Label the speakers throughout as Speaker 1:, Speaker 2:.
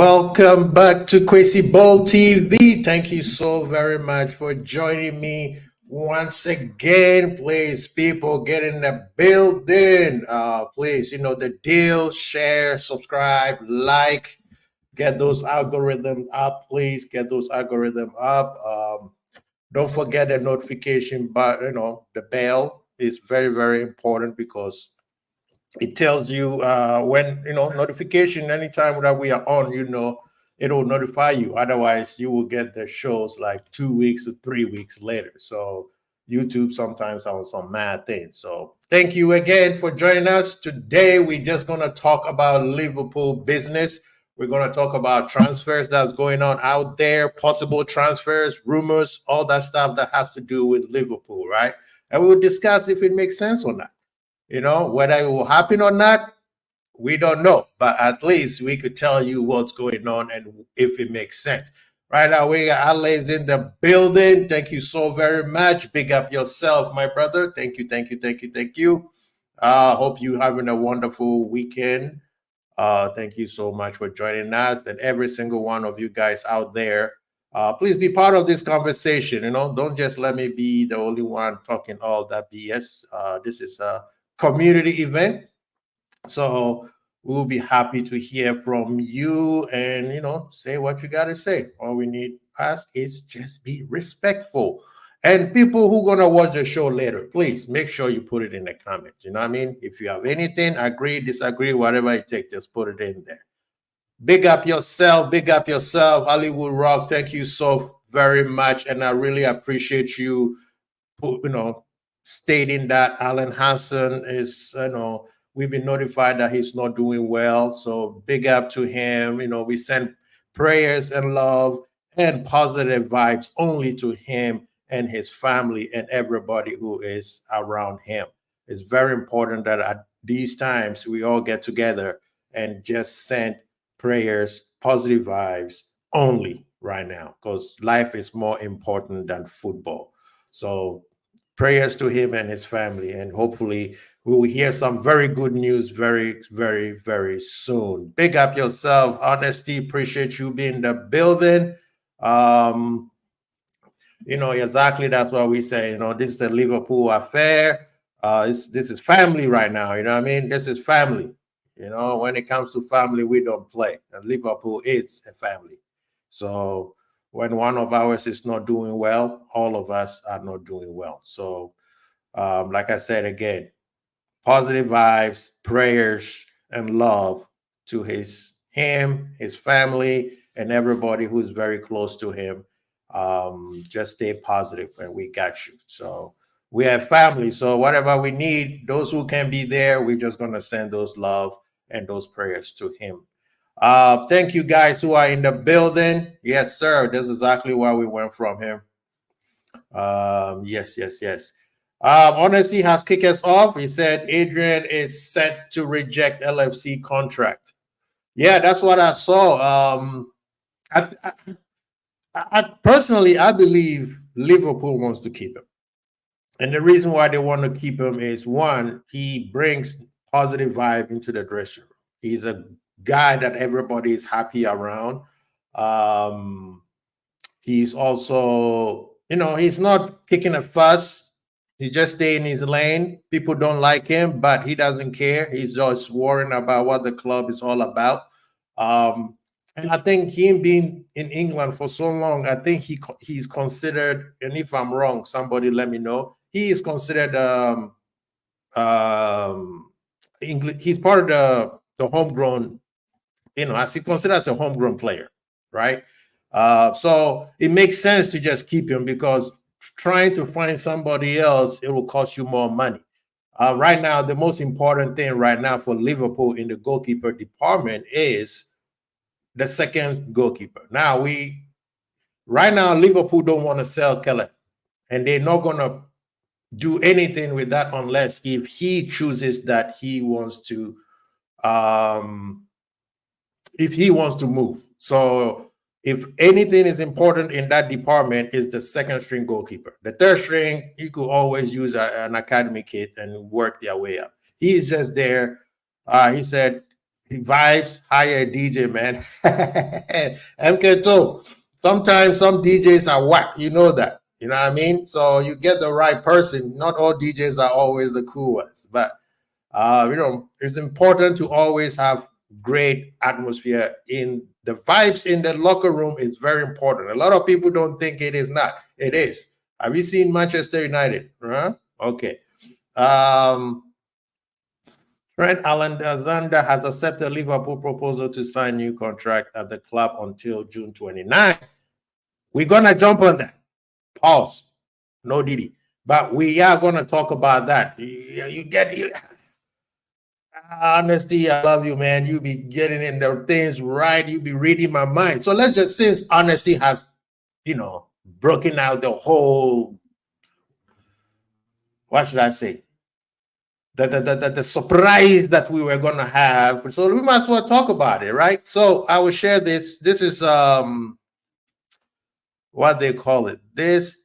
Speaker 1: Welcome back to Crazy Ball TV. Thank you so very much for joining me once again. Please, people, get in the building. Please, you know the deal. Share, subscribe, like, get those algorithms up. Please get those algorithms up. Don't forget the notification, but the bell is very, very important because it tells you when notification anytime that we are on, it'll notify you. Otherwise you will get the shows like 2 weeks or 3 weeks later. So YouTube sometimes on some mad things. So thank you again for joining us today. We're just going to talk about Liverpool business. We're going to talk about transfers that's going on out there, possible transfers, rumors, all that stuff that has to do with Liverpool, right? And we'll discuss if it makes sense or not. Whether it will happen or not, we don't know. But at least we could tell you what's going on and if it makes sense. Right now, we got Alex in the building. Thank you so very much. Big up yourself, my brother. Thank you, thank you, thank you, thank you. Hope you having a wonderful weekend. Thank you so much for joining us. And every single one of you guys out there, please be part of this conversation. Don't just let me be the only one talking all that BS. This is a community event, so we'll be happy to hear from you and say what you got to say. All we need ask is just be respectful. And people who gonna watch the show later, please make sure you put it in the comments. You know what I mean? If you have anything, agree, disagree, whatever it takes, just put it in there. Big up yourself, Hollywood Rock. Thank you so very much, and I really appreciate you stating that Alan Hansen is, we've been notified that he's not doing well. So big up to him. We send prayers and love and positive vibes only to him and his family and everybody who is around him. It's very important that at these times we all get together and just send prayers, positive vibes only right now, because life is more important than football. So prayers to him and his family, and hopefully we will hear some very good news very, very, very soon. Big up yourself, Honesty. Appreciate you being in the building. Exactly, that's what we say. This is a Liverpool affair. This is family right now. You know what I mean? This is family. When it comes to family, we don't play. And Liverpool is a family. So when one of ours is not doing well, all of us are not doing well. So, like I said again, positive vibes, prayers, and love to him, his family, and everybody who's very close to him. Just stay positive, and we got you. So we have family. So whatever we need, those who can be there, we're just gonna send those love and those prayers to him. Thank you guys who are in the building. Yes, sir. That's exactly why we went from him. Yes. Honesty has kicked us off. He said Adrian is set to reject LFC contract. Yeah, that's what I saw. I personally, I believe Liverpool wants to keep him. And the reason why they want to keep him is, one, he brings positive vibe into the dressing room. He's a guy that everybody is happy around. He's also, he's not kicking a fuss. He's just staying in his lane. People don't like him, but he doesn't care. He's just worrying about what the club is all about. And I think him being in England for so long, I think he's considered, and if I'm wrong, somebody let me know. He is considered he's part of the homegrown, as he considered as a homegrown player, right? So it makes sense to just keep him, because trying to find somebody else, it will cost you more money. Right now, the most important thing right now for Liverpool in the goalkeeper department is the second goalkeeper. Right now, Liverpool don't want to sell Keller, and they're not going to do anything with that unless if he chooses that he wants to, move. So if anything is important in that department, is the second string goalkeeper. The third string, you could always use an academy kid and work their way up. He's just there. He said Vibes, hire a DJ, man. MK2. Sometimes some DJs are whack. You know that. You know what I mean? So you get the right person. Not all DJs are always the cool ones, but it's important to always have great atmosphere in the vibes in the locker room is very important. A lot of people don't think it is not. It is. Have you seen Manchester United? Huh? Okay. Trent Alexander has accepted Liverpool proposal to sign new contract at the club until June 29. We're gonna jump on that. Pause. No Diddy. But we are gonna talk about that. You get you. Honesty, I love you, man. You be getting in the things right. You be reading my mind. So let's just, since honesty has, broken out the whole, what should I say? The surprise that we were gonna have. So we might as well talk about it, right? So I will share this. This is what they call it. It's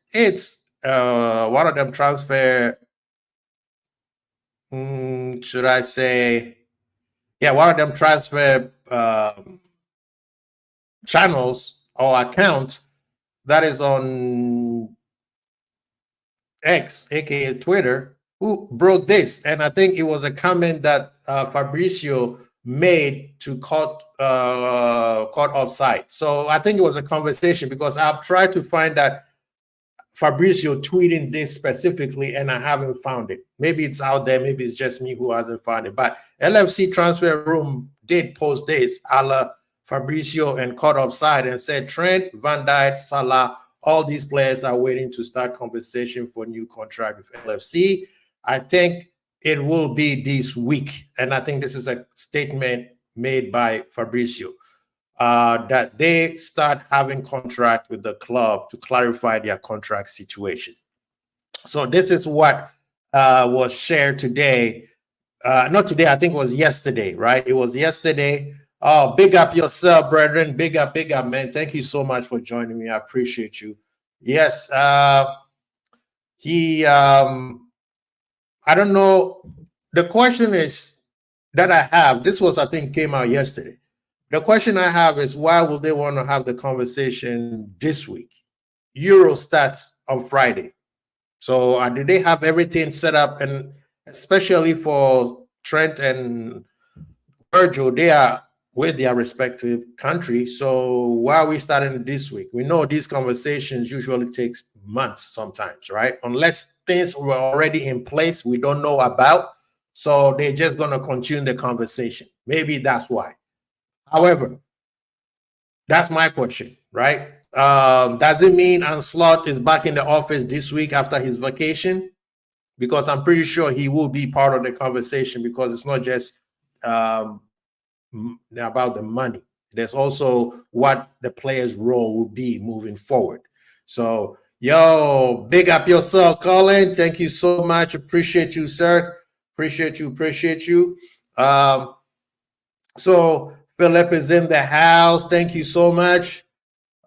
Speaker 1: one of them transfer. Should I say? Yeah, one of them transfer channels or account that is on X, aka Twitter, who broke this. And I think it was a comment that Fabrizio made to caught offside. So I think it was a conversation, because I've tried to find that Fabrizio tweeting this specifically, and I haven't found it. Maybe it's out there. Maybe it's just me who hasn't found it. But LFC Transfer Room did post this, a la Fabrizio, and caught offside, and said Trent, Van Dijk, Salah, all these players are waiting to start conversation for new contract with LFC. I think it will be this week. And I think this is a statement made by Fabrizio. That they start having contract with the club to clarify their contract situation. So this is what was shared today. Not today, I think it was yesterday, right? It was yesterday. Oh, big up yourself, brethren. Big up, man. Thank you so much for joining me. I appreciate you. Yes, I don't know. The question is that I have, this was, I think, came out yesterday. The question I have is, why will they want to have the conversation this week? Euro starts on Friday. So do they have everything set up? And especially for Trent and Virgil, they are with their respective countries. So why are we starting this week? We know these conversations usually takes months sometimes, right? Unless things were already in place we don't know about. So they're just going to continue the conversation. Maybe that's why. However, that's my question, right? Does it mean Anslot is back in the office this week after his vacation? Because I'm pretty sure he will be part of the conversation, because it's not just about the money. There's also what the player's role will be moving forward. So, big up yourself, Colin. Thank you so much. Appreciate you, sir. Appreciate you. So Philip is in the house. Thank you so much.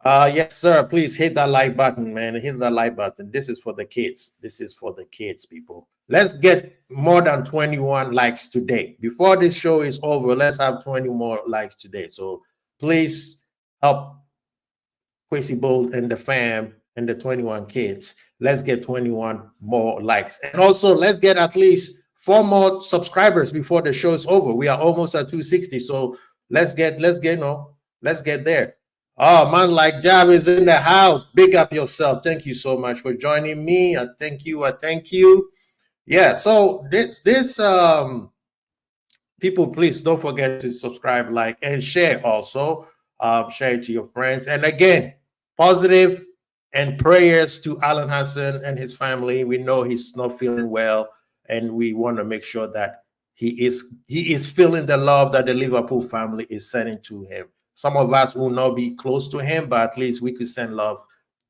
Speaker 1: Yes, sir. Please hit that like button, man. Hit that like button. This is for the kids. This is for the kids, people. Let's get more than 21 likes today. Before this show is over, let's have 20 more likes today. So please help Quincy Bolt and the fam and the 21 kids. Let's get 21 more likes. And also, let's get at least 4 more subscribers before the show is over. We are almost at 260. So let's get there. Oh, man, like Jab is in the house. Big up yourself. Thank you so much for joining me. I thank you. Yeah, so this people, please don't forget to subscribe, like, and share also. Share it to your friends. And again, positive and prayers to Alan Hassan and his family. We know he's not feeling well, and we want to make sure that he is feeling the love that the Liverpool family is sending to him. Some of us will not be close to him, but at least we could send love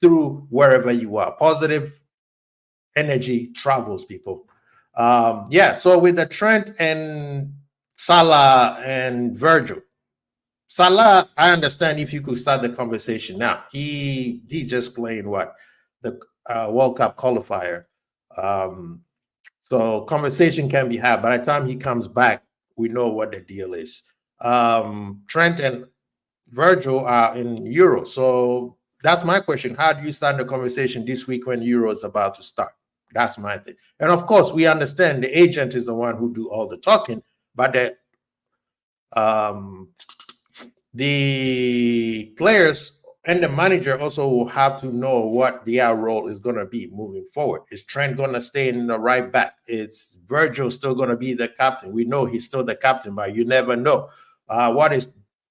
Speaker 1: through wherever you are. Positive energy travels, people. So with the Trent and Salah and Virgil, Salah, I understand if you could start the conversation now. He just played the World Cup qualifier. So conversation can be had. By the time he comes back, we know what the deal is. Trent and Virgil are in Euro. So that's my question. How do you start the conversation this week when Euro is about to start? That's my thing. And of course, we understand the agent is the one who do all the talking, but the players and the manager also will have to know what their role is going to be moving forward. Is Trent going to stay in the right back? Is Virgil still going to be the captain? We know he's still the captain, but you never know. What is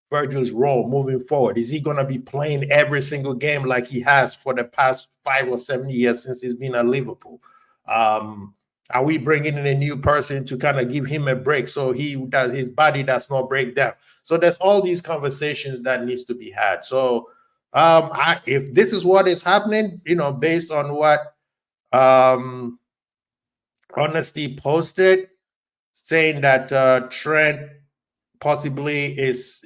Speaker 1: Virgil's role moving forward? Is he going to be playing every single game like he has for the past 5 or 7 years since he's been at Liverpool? Are we bringing in a new person to kind of give him a break so his body does not break down? So there's all these conversations that needs to be had. So if this is what is happening, based on what Honesty posted, saying that Trent possibly is,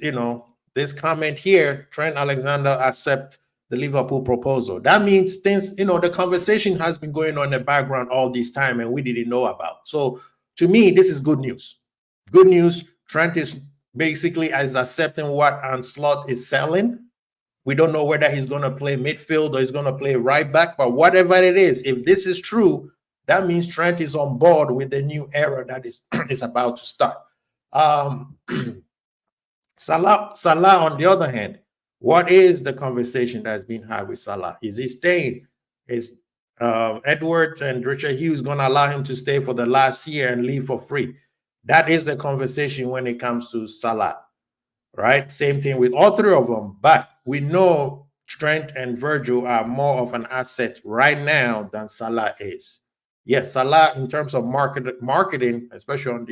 Speaker 1: this comment here, Trent Alexander accept the Liverpool proposal. That means things, the conversation has been going on in the background all this time and we didn't know about. So to me, this is good news. Good news. Trent is basically as accepting what Anslot is selling. We don't know whether he's going to play midfield or he's going to play right back, but whatever it is, if this is true, that means Trent is on board with the new era that is about to start. Salah, on the other hand, what is the conversation that's been had with Salah? Is he staying? Is Edwards and Richard Hughes going to allow him to stay for the last year and leave for free? That is the conversation when it comes to Salah, right? Same thing with all three of them. But we know Trent and Virgil are more of an asset right now than Salah is. Yes, Salah, in terms of marketing, especially on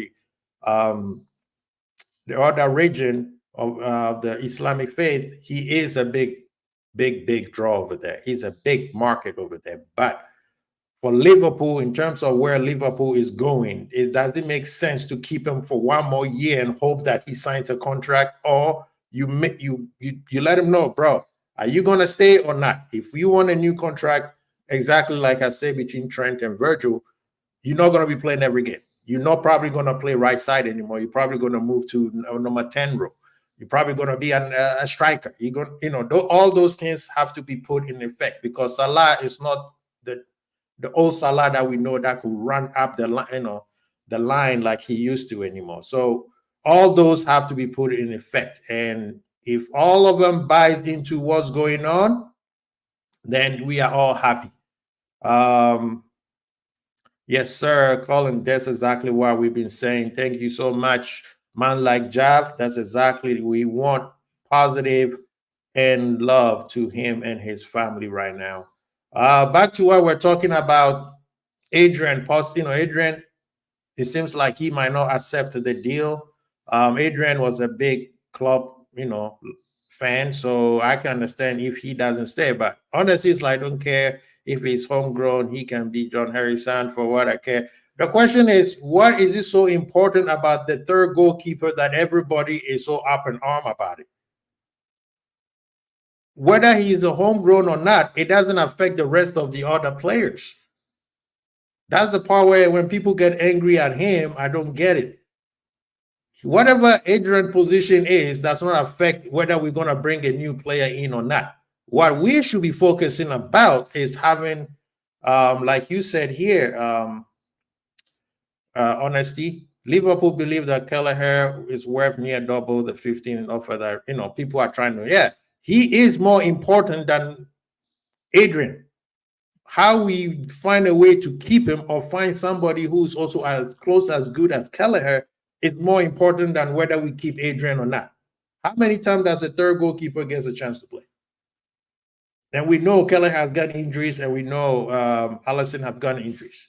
Speaker 1: the other region of the Islamic faith, he is a big draw over there. He's a big market over there. But for Liverpool, in terms of where Liverpool is going, does it make sense to keep him for one more year and hope that he signs a contract, or you let him know, bro, are you gonna stay or not? If you want a new contract, exactly like I said between Trent and Virgil, you're not gonna be playing every game. You're not probably gonna play right side anymore. You're probably gonna move to number 10 role. You're probably gonna be a striker. You're gonna, all those things have to be put in effect because Salah is not the old Salah that we know that could run up the line, the line like he used to anymore. So all those have to be put in effect. And if all of them buys into what's going on, then we are all happy. Yes, sir, Colin, that's exactly what we've been saying. Thank you so much, man like Jav. That's exactly, we want positive and love to him and his family right now. Back to what we're talking about, Adrian. Adrian, it seems like he might not accept the deal. Adrian was a big club, fan, so I can understand if he doesn't stay. But honestly, it's like I don't care if he's homegrown. He can be John Harrison for what I care. The question is, what is it so important about the third goalkeeper that everybody is so up in arm about it? Whether he is a homegrown or not, it doesn't affect the rest of the other players. That's the part where when people get angry at him, I don't get it. Whatever Adrian's position is, does not affect whether we're going to bring a new player in or not. What we should be focusing about is having, like you said here, honesty. Liverpool believe that Kelleher is worth near double the 15 offer that, people are trying to, he is more important than Adrian. How we find a way to keep him or find somebody who's also as close, as good as Kelleher is more important than whether we keep Adrian or not. How many times does a third goalkeeper get a chance to play? And we know Kelleher has gotten injuries, and we know Ederson have gotten injuries.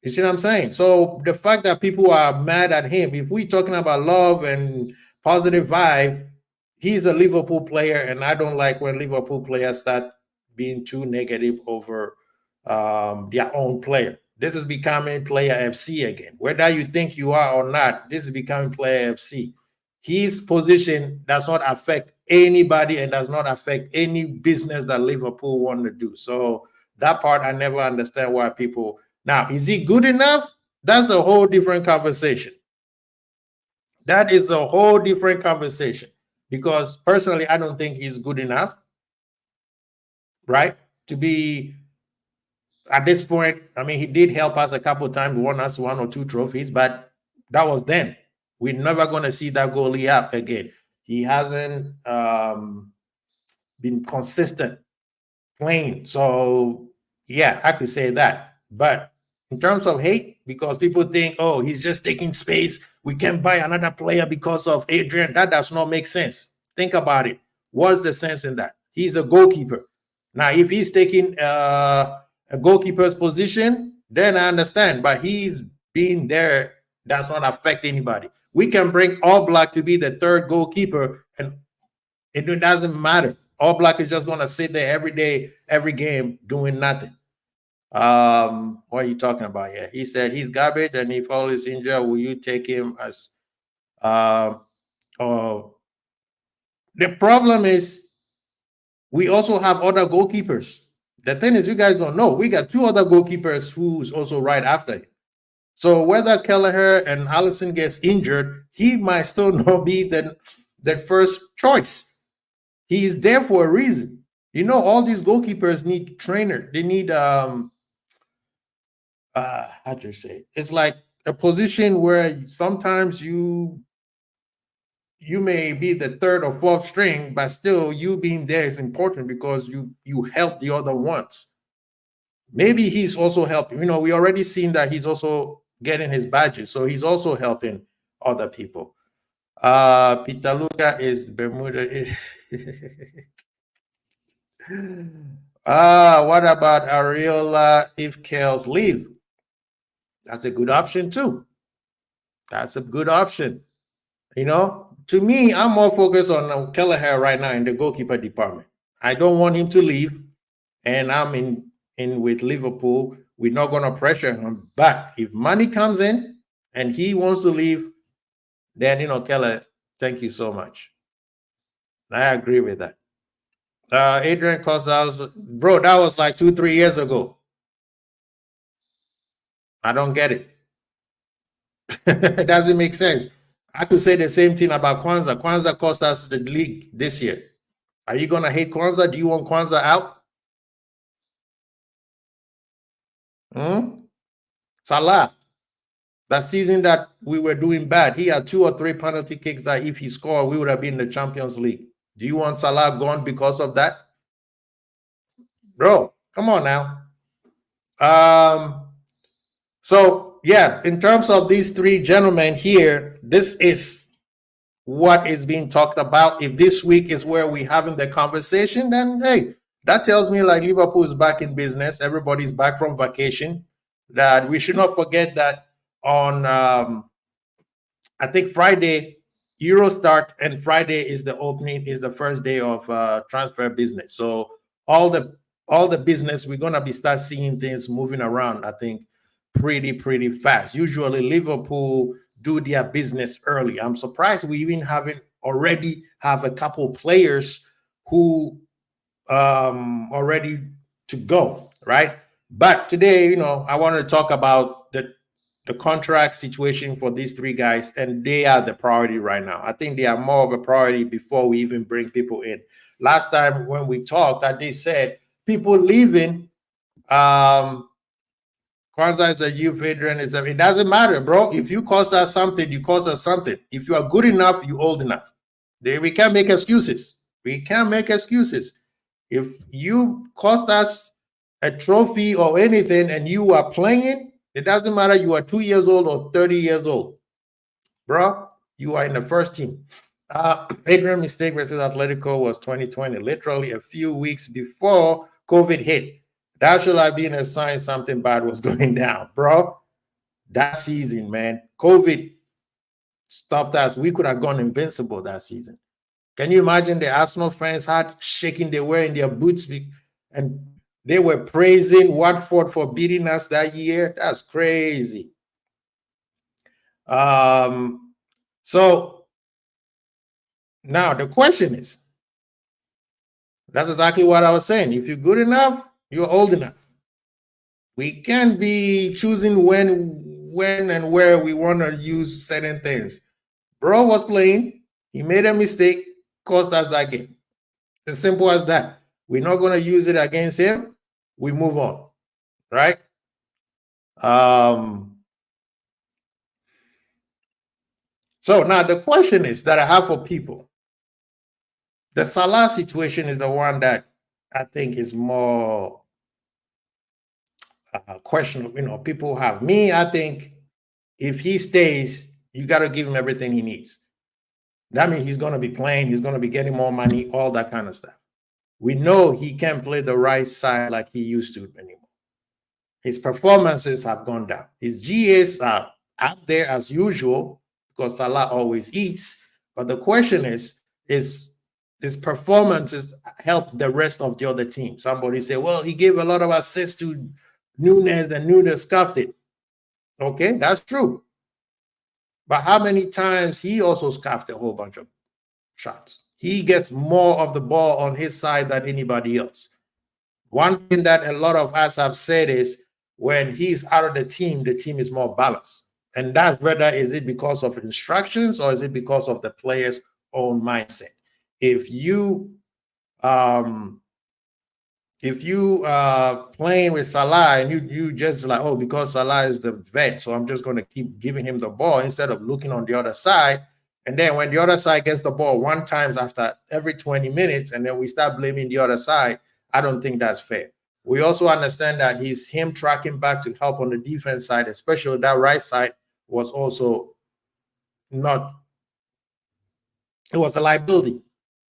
Speaker 1: You see what I'm saying? So the fact that people are mad at him, if we're talking about love and positive vibe, he's a Liverpool player, and I don't like when Liverpool players start being too negative over their own player. This is becoming player FC again. Whether you think you are or not, this is becoming player FC. His position does not affect anybody and does not affect any business that Liverpool want to do. So that part, I never understand why people... Now, is he good enough? That's a whole different conversation. That is a whole different conversation, because personally, I don't think he's good enough, right? To be at this point. I mean, he did help us a couple of times, won us 1 or 2 trophies, but that was then. We're never going to see that goalie up again. He hasn't been consistent playing. So, yeah, I could say that. But in terms of hate, because people think, oh, he's just taking space, we can't buy another player because of Adrian. That does not make sense. Think about it. What's the sense in that? He's a goalkeeper. Now, if he's taking a goalkeeper's position, then I understand. But he's being there does not affect anybody. We can bring All Black to be the third goalkeeper, and it doesn't matter. All Black is just going to sit there every day, every game, doing nothing. What are you talking about here? He said he's garbage, and if all is injured, will you take him as the problem is we also have other goalkeepers. The thing is, you guys don't know, we got 2 other goalkeepers who's also right after him. So whether Kelleher and Alisson gets injured, he might still not be the first choice. He is there for a reason. You know, all these goalkeepers need trainer. They need how do you say? It's like a position where sometimes you may be the 3rd or 4th string, but still you being there is important because you help the other ones. Maybe he's also helping. You know, we already seen that he's also getting his badges, so he's also helping other people. Pitaluga is Bermuda. What about Ariola if Kales leave? That's a good option too. That's a good option. You know, to me, I'm more focused on Kelleher right now in the goalkeeper department. I don't want him to leave, and I'm in with Liverpool. We're not going to pressure him. But if money comes in and he wants to leave, then, you know, Keller, thank you so much. I agree with that. Adrian Cosals, bro, that was like 2-3 years ago. I don't get it. It doesn't make sense. I could say the same thing about Kwanzaa. Kwanzaa cost us the league this year. Are you going to hate Kwanzaa? Do you want Kwanzaa out? Salah, that season that we were doing bad, he had 2 or 3 penalty kicks that if he scored, we would have been in the Champions League. Do you want Salah gone because of that? Bro, come on now. So, yeah, in terms of these 3 gentlemen here, this is what is being talked about. If this week is where we're having the conversation, then, hey, that tells me like Liverpool is back in business. Everybody's back from vacation. That we should not forget that on, I think Friday, Euro start, and Friday is the opening, is the first day of transfer business. So all the business, we're going to start seeing things moving around, I think, pretty fast. Usually Liverpool do their business early. I'm surprised we even haven't already have a couple players who are ready to go, right? But today, you know, I wanted to talk about the contract situation for these 3 guys, and they are the priority right now. I think they are more of a priority before we even bring people in. Last time when we talked, I did said people leaving. Kwanzaa is a youth veteran. It doesn't matter, bro. If you cost us something, you cost us something. If you are good enough, you're old enough. We can't make excuses. We can't make excuses. If you cost us a trophy or anything and you are playing, it doesn't matter you are 2 years old or 30 years old. Bro, you are in the first team. Adrian mistake versus Atletico was 2020, literally a few weeks before COVID hit. That should have been a sign something bad was going down, bro. That season, man, COVID stopped us. We could have gone invincible that season. Can you imagine the Arsenal fans had shaking they were in their boots and they were praising Watford for beating us that year? That's crazy. So now the question is, that's exactly what I was saying. If you're good enough, you're old enough. We can't be choosing when and where we want to use certain things. Bro was playing. He made a mistake, cost us that game. As simple as that. We're not going to use it against him. We move on, right? So now the question is that I have for people. The Salah situation is the one that I think is more questionable. You know, people have me. I think if he stays, you got to give him everything he needs. That means he's going to be playing. He's going to be getting more money, all that kind of stuff. We know he can't play the right side like he used to anymore. His performances have gone down. His GAs are up there as usual because Salah always eats. But the question is his performances help the rest of the other team. Somebody say, well, he gave a lot of assists to Nunes and Nunes scuffed it. Okay, that's true. But how many times he also scuffed a whole bunch of shots? He gets more of the ball on his side than anybody else. One thing that a lot of us have said is when he's out of the team is more balanced. And that's whether is it because of instructions or is it because of the player's own mindset. If you playing with Salah and you just like, oh, because Salah is the vet, so I'm just going to keep giving him the ball instead of looking on the other side. And then when the other side gets the ball one time after every 20 minutes, and then we start blaming the other side, I don't think that's fair. We also understand that him tracking back to help on the defense side, especially that right side, was also not, it was a liability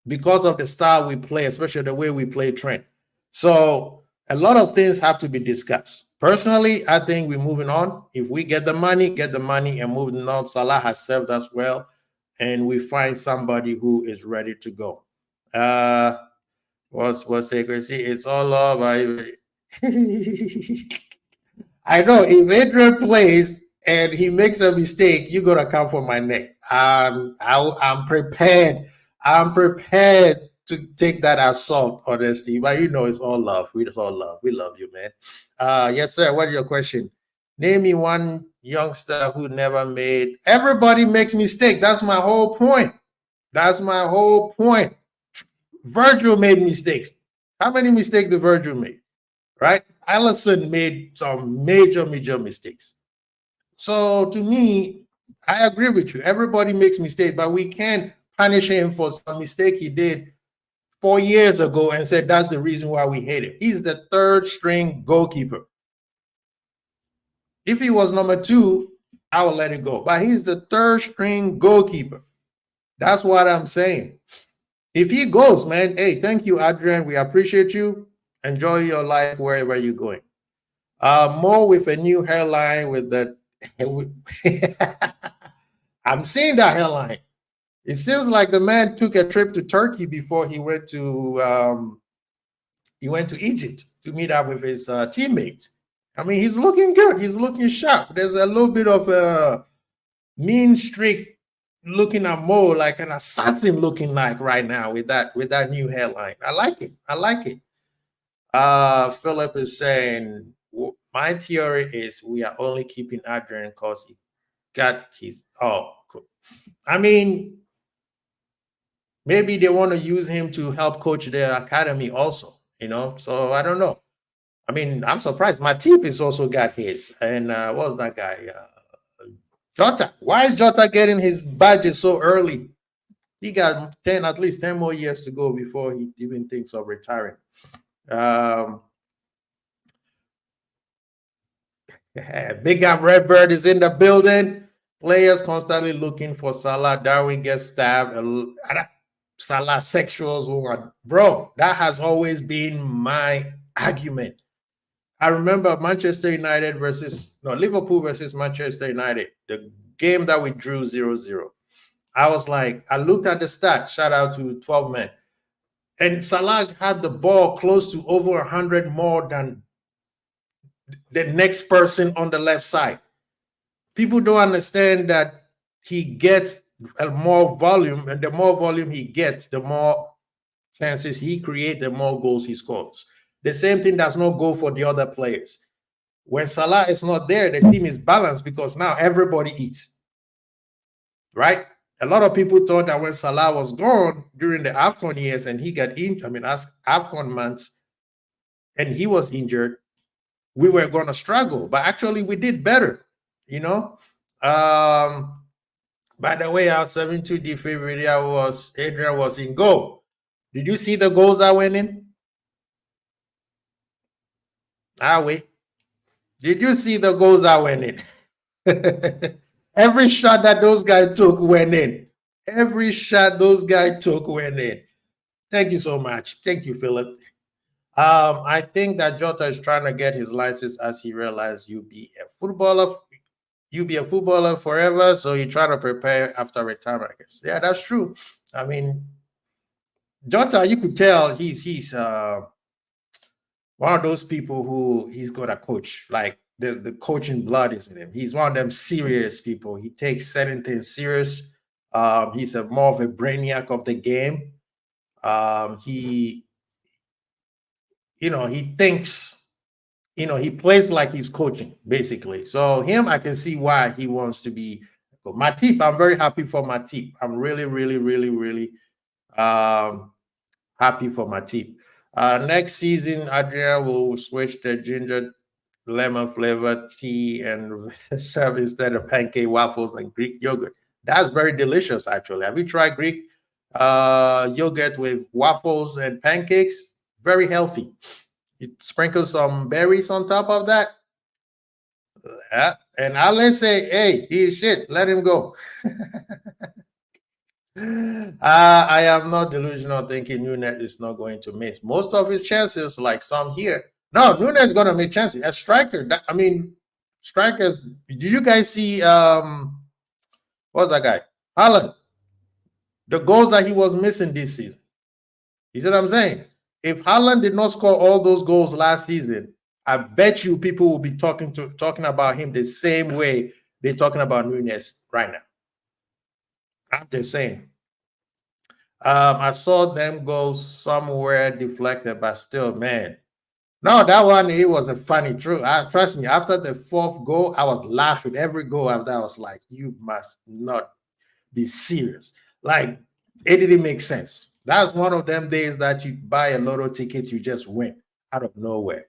Speaker 1: because of the style we play, especially the way we play Trent. So a lot of things have to be discussed. Personally, I think we're moving on. If we get the money and moving on. Salah has served us well, and we find somebody who is ready to go. What's secrecy? It's all love. I know if Adrian plays and he makes a mistake, you're gonna come for my neck. I'm prepared. I'm prepared to take that assault, honestly. But you know, it's all love. It's all love. We love you, man. Yes, sir. What is your question? Name me one youngster who never made. Everybody makes mistake. That's my whole point. That's my whole point. Virgil made mistakes. How many mistakes did Virgil make? Right? Ederson made some major mistakes. So to me, I agree with you. Everybody makes mistakes, but we can't punish him for some mistake he did 4 years ago and said that's the reason why we hate him. He's the third string goalkeeper. If he was number 2, I would let it go. But he's the third string goalkeeper. That's what I'm saying. If he goes, man, hey, thank you, Adrian. We appreciate you. Enjoy your life wherever you're going. More with a new hairline with the I'm seeing that hairline. It seems like the man took a trip to Turkey before he went to Egypt to meet up with his teammates. I mean, he's looking good. He's looking sharp. There's a little bit of a mean streak looking at Mo like an assassin looking like right now with that new hairline. I like it. I like it. Philip is saying, my theory is we are only keeping Adrian because he got his cool. I mean, maybe they want to use him to help coach their academy also, you know. So I don't know. I mean, I'm surprised. Matip is also got his. And what was that guy? Jota. Why is Jota getting his badges so early? He got at least 10 more years to go before he even thinks of retiring. Big up Redbird is in the building. Players constantly looking for Salah. Darwin gets stabbed. Salah sexuals. Bro, that has always been my argument. I remember Liverpool versus Manchester United, the game that we drew 0-0. I was like, I looked at the stat, shout out to 12 men. And Salah had the ball close to over 100 more than the next person on the left side. People don't understand that he gets more volume, and the more volume he gets, the more chances he creates, the more goals he scores. The same thing does not go for the other players. When Salah is not there, the team is balanced because now everybody eats. Right? a lot of people thought that when Salah was gone during the AFCON years and he got injured, I mean, as AFCON months, and he was injured, we were going to struggle. But actually, we did better, you know. By the way, our 7-2 VVD Adrian was in goal. Did you see the goals that went in? Wait. Did you see the goals that went in? Every shot that those guys took went in. Every shot those guys took went in. Thank you so much. Thank you, Philip. I think that Jota is trying to get his license as he realized you'll be a footballer forever. So you try to prepare after retirement, I guess. Yeah, that's true. I mean, Jota, you could tell he's one of those people who he's got a coach. Like the coaching blood is in him. He's one of them serious people. He takes certain things serious. He's more of a brainiac of the game. He thinks, he plays like he's coaching, basically. So him, I can see why he wants to be Matip. I'm very happy for Matip. I'm really, really, really, really happy for Matip. Next season, Adrian will switch the ginger lemon flavored tea and serve instead of pancake waffles and Greek yogurt. That's very delicious, actually. Have you tried Greek yogurt with waffles and pancakes? Very healthy. You sprinkle some berries on top of that. And I'll say, hey, he's shit. Let him go. I am not delusional thinking Nunes is not going to miss most of his chances, like some here. No, Nunes is going to make chances. A striker. Strikers. Do you guys see what's that guy? Haaland. The goals that he was missing this season. You see what I'm saying? If Haaland did not score all those goals last season, I bet you people will be talking about him the same way they're talking about Nunes right now. I'm just saying. I saw them goals somewhere deflected, but still, man. No, that one, it was a funny truth. Trust me, after the fourth goal, I was laughing. Every goal after that, I was like, you must not be serious. Like, it didn't make sense. That's one of them days that you buy a lotto ticket, you just win out of nowhere.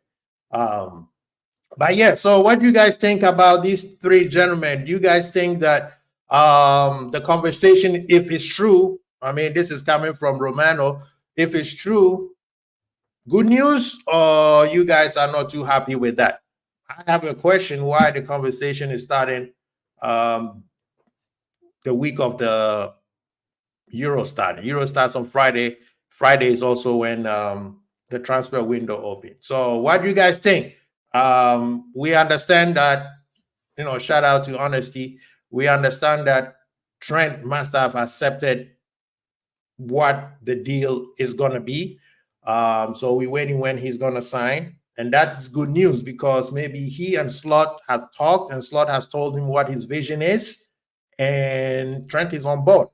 Speaker 1: But yeah, so what do you guys think about these three gentlemen? Do you guys think that the conversation, if it's true, I mean, this is coming from Romano, if it's true, good news, or you guys are not too happy with that? I have a question why the conversation is starting the week of the Euro starting. Euro starts on Friday. Friday is also when the transfer window opens. So what do you guys think? We understand that, shout out to honesty. We understand that Trent must have accepted what the deal is going to be. So we're waiting when he's going to sign. And that's good news because maybe he and Slot have talked and Slot has told him what his vision is. And Trent is on board.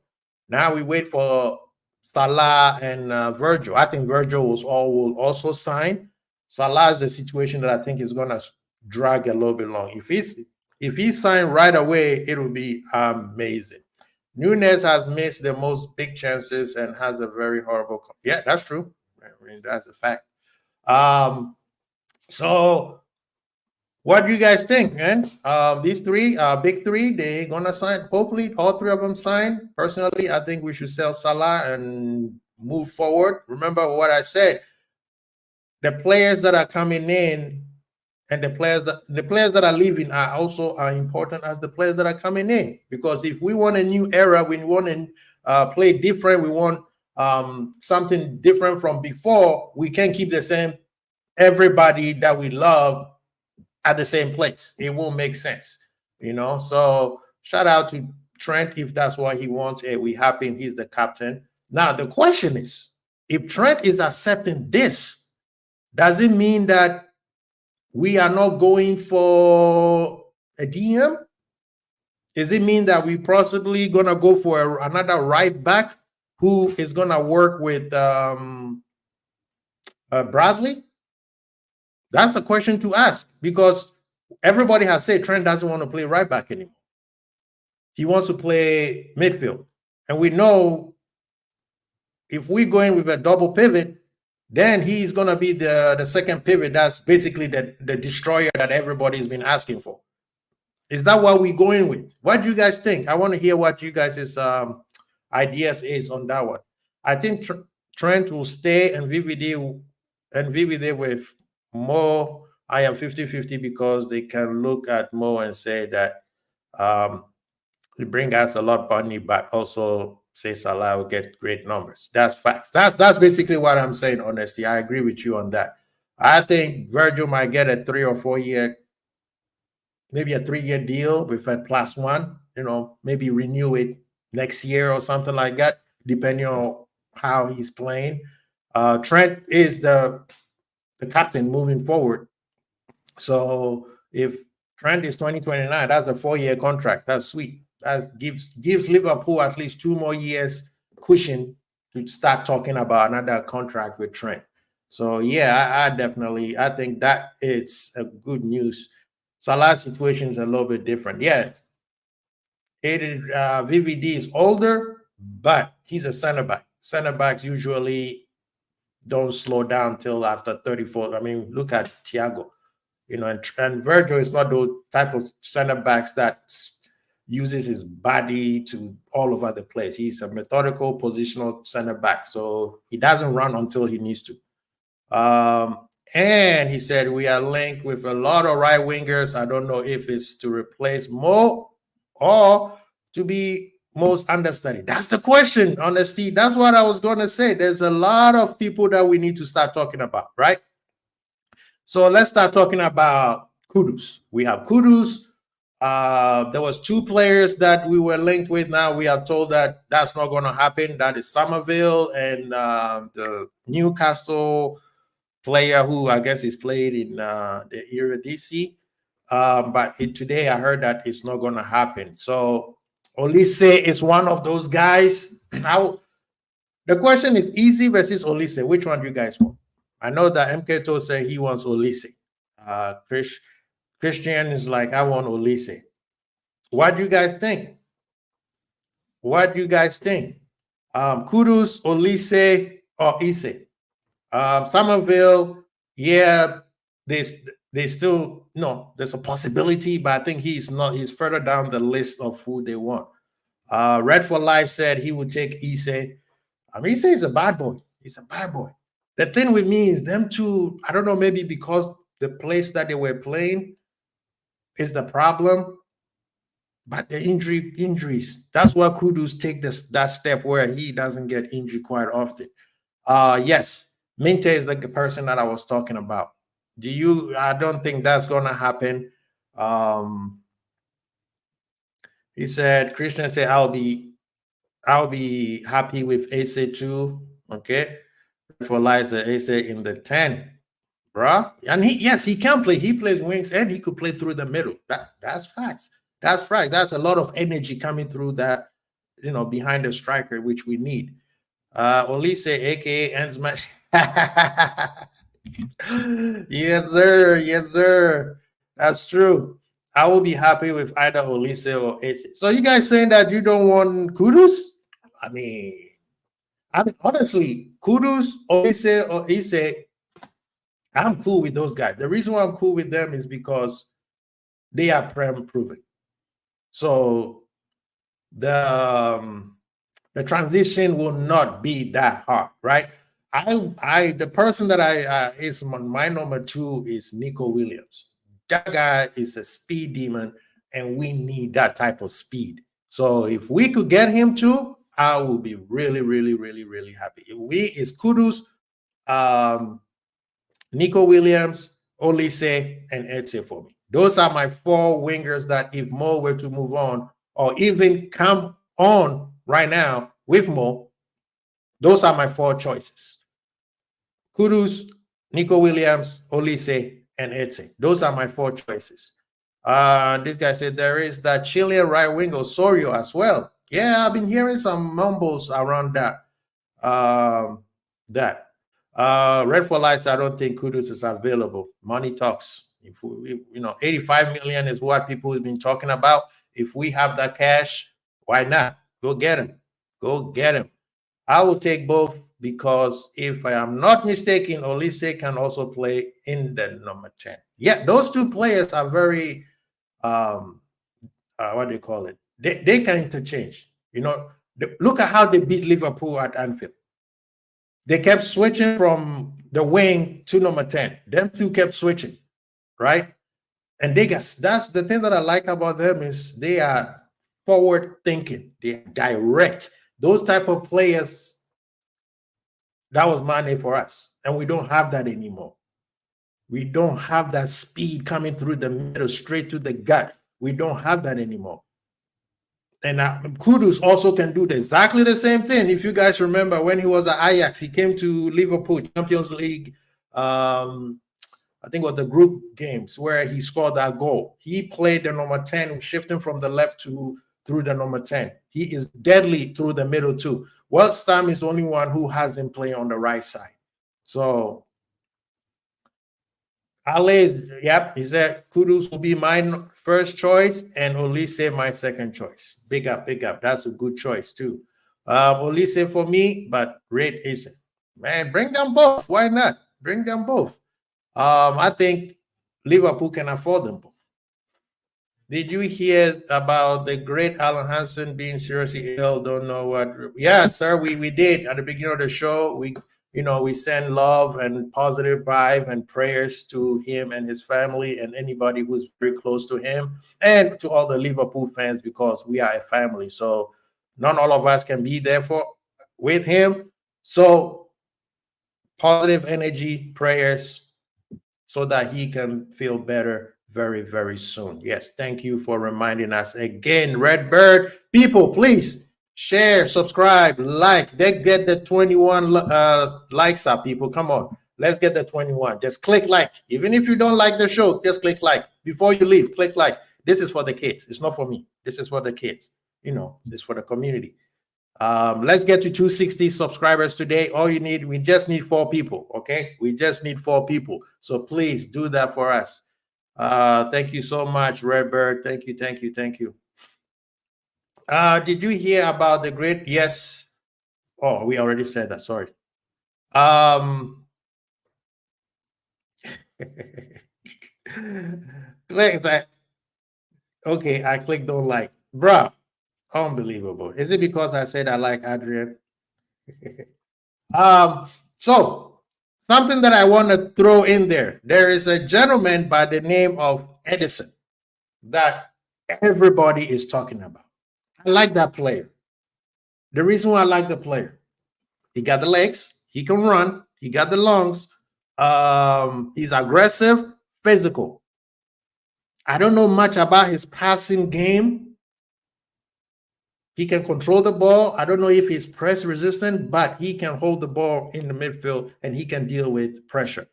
Speaker 1: Now we wait for Salah and Virgil. I think Virgil will also sign. Salah is a situation that I think is going to drag a little bit long. If he signed right away, it will be amazing. Nunes has missed the most big chances and has a very horrible. Yeah, that's true. I mean, that's a fact. So what do you guys think, man? These three, big three, they're gonna sign. Hopefully, all three of them sign. Personally, I think we should sell Salah and move forward. Remember what I said. The players that are coming in and the players that are leaving are also important as the players that are coming in. Because if we want a new era, we want to play different, we want something different from before, we can't keep the same everybody that we love at the same place. It won't make sense, So shout out to Trent if that's what he wants. Hey, we happy he's the captain. Now the question is, if Trent is accepting this, does it mean that we are not going for a DM? Does it mean that we possibly gonna go for another right back who is gonna work with Bradley? That's a question to ask because everybody has said Trent doesn't want to play right back anymore. He wants to play midfield. And we know if we go in with a double pivot, then he's going to be the second pivot. That's basically the destroyer that everybody's been asking for. Is that what we're going with? What do you guys think? I want to hear what you guys' ideas is on that one. I think Trent will stay and VVD with Mo. I am 50-50 because they can look at Mo and say that he bring us a lot of money, but also say Salah will get great numbers. That's facts. That's basically what I'm saying, honestly. I agree with you on that. I think Virgil might get a 3 or 4 year, maybe a 3-year deal with a +1, maybe renew it next year or something like that, depending on how he's playing. Trent is the captain moving forward. So if Trent is 2029, that's a 4-year contract. That's sweet. That gives Liverpool at least 2 more years cushion to start talking about another contract with Trent. So yeah, I think that it's a good news. Salah's situation is a little bit different. Yeah, VVD is older, but he's a center back. Center backs usually don't slow down till after 34. I mean, look at Thiago. And Virgil is not those type of center backs that uses his body to all over the place. He's a methodical positional center back, so he doesn't run until he needs to. And he said we are linked with a lot of right wingers. I don't know if it's to replace Mo or to be most understudied. That's the question, honestly. That's what I was going to say. There's a lot of people that we need to start talking about, right? So let's start talking about Kudus. We have Kudus. There was 2 players that we were linked with. Now we are told that that's not going to happen. That is Somerville and the Newcastle player who I guess is played in the Eredivisie. But today I heard that it's not going to happen. So Olise is one of those guys. The question is easy versus Olise. Which one do you guys want? I know that MKTO said he wants Olise. Christian is like, I want Olise. What do you guys think? Kudus, Olise, or Ise? Somerville, yeah, they still there's a possibility, but I think he's further down the list of who they want. Red for Life said he would take Ise. Ise is a bad boy. He's a bad boy. The thing with me is them two, I don't know, maybe because the place that they were playing is the problem, but the injuries. That's why Kudus take that step where he doesn't get injured quite often. Yes, Minte is the person that I was talking about. I don't think that's gonna happen. He said, Christian said, I'll be happy with Ase too. Okay. For Liza Ase in the 10, bruh. And he can play. He plays wings and he could play through the middle. That's facts. That's right. That's a lot of energy coming through that, behind the striker, which we need. Olise, aka ends match. Yes, sir. That's true. I will be happy with either Olise or Ase. So you guys saying that you don't want Kudus? I mean, honestly, Kudus, Olise, or Ise, I'm cool with those guys. The reason why I'm cool with them is because they are prem proven. So the transition will not be that hard, right? The person that is my number 2 is Nico Williams. That guy is a speed demon, and we need that type of speed. So if we could get him too, I will be really, really, really, really happy. It's Kudus, Nico Williams, Olise, and Etse for me. Those are my 4 wingers that if Mo were to move on or even come on right now with Mo, those are my 4 choices. Kudus, Nico Williams, Olise, and Etse. Those are my 4 choices. This guy said there is that Chilean right wing Osorio as well. Yeah, I've been hearing some mumbles around that. Red for Lights, I don't think Kudus is available. Money talks. If 85 million is what people have been talking about. If we have that cash, why not? Go get him. Go get him. I will take both because if I am not mistaken, Olise can also play in the number 10. Yeah, those two players are very what do you call it? They can interchange. You know, look at how they beat Liverpool at Anfield. They kept switching from the wing to number 10. Them two kept switching, right? And that's the thing that I like about them is they are forward thinking. They are direct. Those type of players, that was Mane for us. And we don't have that anymore. We don't have that speed coming through the middle, straight to the gut. We don't have that anymore. And Kudus also can do exactly the same thing. If you guys remember when he was at Ajax, he came to Liverpool Champions League. I think it was the group games where he scored that goal. He played the number 10, shifting from the left through the number 10. He is deadly through the middle too. Well, Sam is the only one who has him playing on the right side. So Ale, yep, he said Kudus will be my first choice and Olise my second choice. Big up, big up. That's a good choice too. Olise for me, but Red isn't. Man, bring them both. Why not? Bring them both. I think Liverpool can afford them both. Did you hear about the great Alan Hansen being seriously ill? Don't know what. Yeah, sir, we did at the beginning of the show. We send love and positive vibe and prayers to him and his family and anybody who's very close to him and to all the Liverpool fans because we are a family. So not all of us can be there with him. So positive energy, prayers, so that he can feel better very, very soon. Yes, thank you for reminding us again, Redbird. People, please share, subscribe, like. They get the 21 likes up, people. Come on, let's get the 21. Just click like. Even if you don't like the show, just click like. Before you leave, click like. This is for the kids. It's not for me. This is for the kids. It's for the community. Let's get to 260 subscribers today. All you need, we just need 4 people. Okay, we just need 4 people. So please do that for us. Thank you so much, Redbird. Thank you, thank you, thank you. Did you hear about the great? Yes. Oh, we already said that. Sorry. Click that. Okay, I clicked don't like, bruh. Unbelievable. Is it because I said I like Adrian? So something that I want to throw in there. There is a gentleman by the name of Ederson that everybody is talking about. I like that player. The reason why I like the player, he got the legs, he can run, he got the lungs, he's aggressive, physical. I don't know much about his passing game. He can control the ball. I don't know if he's press resistant, but he can hold the ball in the midfield and he can deal with pressure.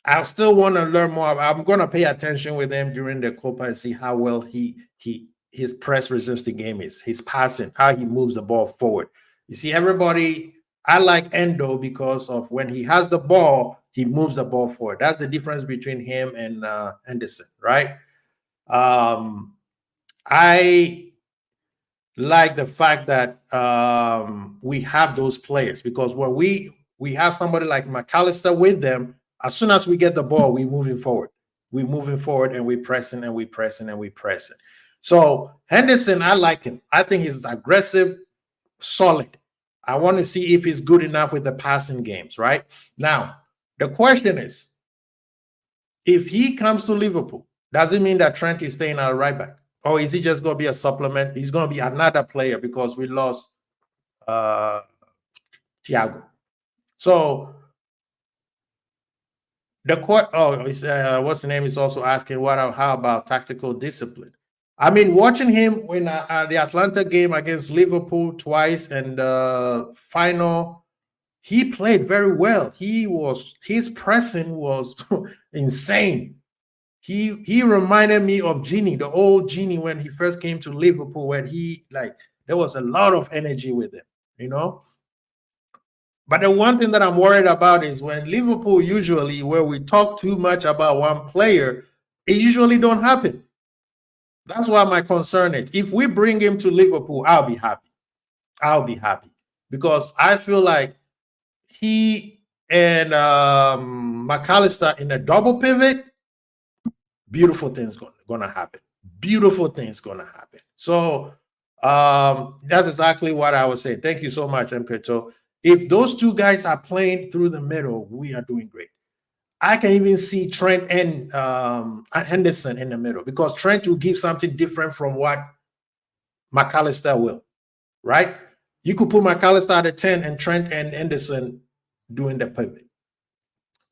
Speaker 1: I still want to learn more. I'm going to pay attention with him during the Copa and see how well his press resistant game is, his passing, how he moves the ball forward. You see, everybody, I like Endo because of when he has the ball, he moves the ball forward. That's the difference between him and Anderson, right? I like the fact that we have those players because when we have somebody like McAllister with them, as soon as we get the ball, we're moving forward. We're moving forward and we're pressing and we're pressing and we're pressing. So Henderson, I like him. I think he's aggressive, solid. I want to see if he's good enough with the passing games, right? Now, the question is, if he comes to Liverpool, does it mean that Trent is staying at right back? Or is he just going to be a supplement? He's going to be another player because we lost Thiago. So what's the name? Is also asking how about tactical discipline? I mean, watching him when the Atlanta game against Liverpool twice and final, he played very well. His pressing was insane. He reminded me of Genie, the old Genie when he first came to Liverpool, when there was a lot of energy with him, But the one thing that I'm worried about is when Liverpool usually, where we talk too much about one player, it usually don't happen. That's why my concern is. If we bring him to Liverpool, I'll be happy. I'll be happy because I feel like he and McAllister in a double pivot, beautiful things gonna happen. Beautiful things gonna happen. So that's exactly what I was saying. Thank you so much, Mpeto. If those two guys are playing through the middle, we are doing great. I can even see Trent and Henderson in the middle because Trent will give something different from what McAllister will, right? You could put McAllister at the 10 and Trent and Henderson doing the pivot.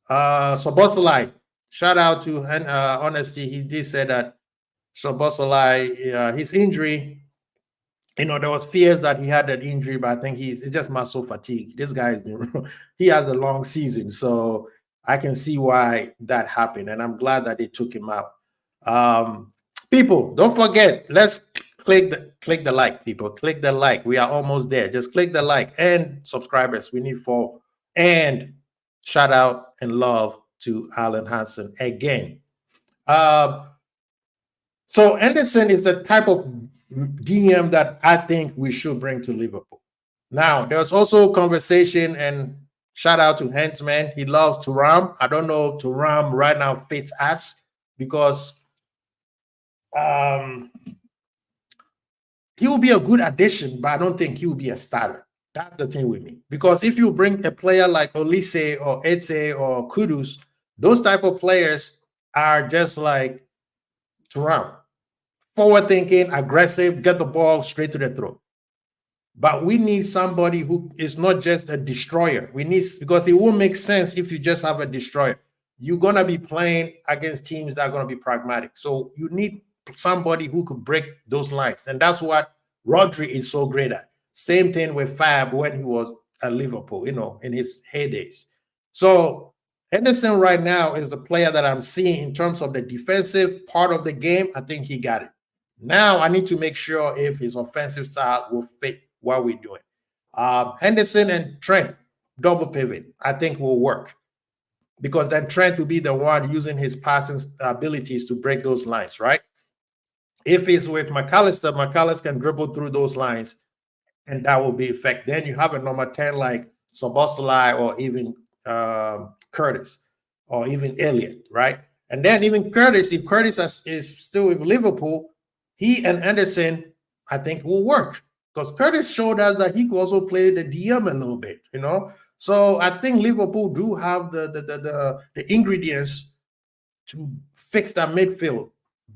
Speaker 1: Soboslai, shout out to Honesty. He did say that Soboslai, his injury, there was fears that he had that injury, but I think it's just muscle fatigue. This guy, he has a long season, so I can see why that happened, and I'm glad that they took him out. People, don't forget, let's click the like, people. Click the like. We are almost there. Just click the like and subscribers. We need 4. And shout out and love to Alan Hansen again. So Anderson is the type of DM that I think we should bring to Liverpool. Now, there's also conversation, and shout out to Hensman. He loves Thuram. I don't know if Thuram right now fits us because he will be a good addition, but I don't think he will be a starter. That's the thing with me. Because if you bring a player like Olise or Eze or Kudus, those type of players are just like Thuram. Forward thinking, aggressive, get the ball straight to the throat. But we need somebody who is not just a destroyer. Because it won't make sense if you just have a destroyer. You're going to be playing against teams that are going to be pragmatic. So you need somebody who could break those lines. And that's what Rodri is so great at. Same thing with Fab when he was at Liverpool, in his heydays. So Henderson right now is the player that I'm seeing in terms of the defensive part of the game. I think he got it. Now I need to make sure if his offensive style will fit what we're doing. Henderson and Trent, double pivot, I think will work. Because then Trent will be the one using his passing abilities to break those lines, right? If it's with McAllister, McAllister can dribble through those lines, and that will be effect. Then you have a number 10 like Soboslai or even Curtis or even Elliott, right? And then even Curtis, if Curtis is still with Liverpool, he and Anderson, I think, will work. Because Curtis showed us that he could also play the DM a little bit, So I think Liverpool do have the ingredients to fix that midfield.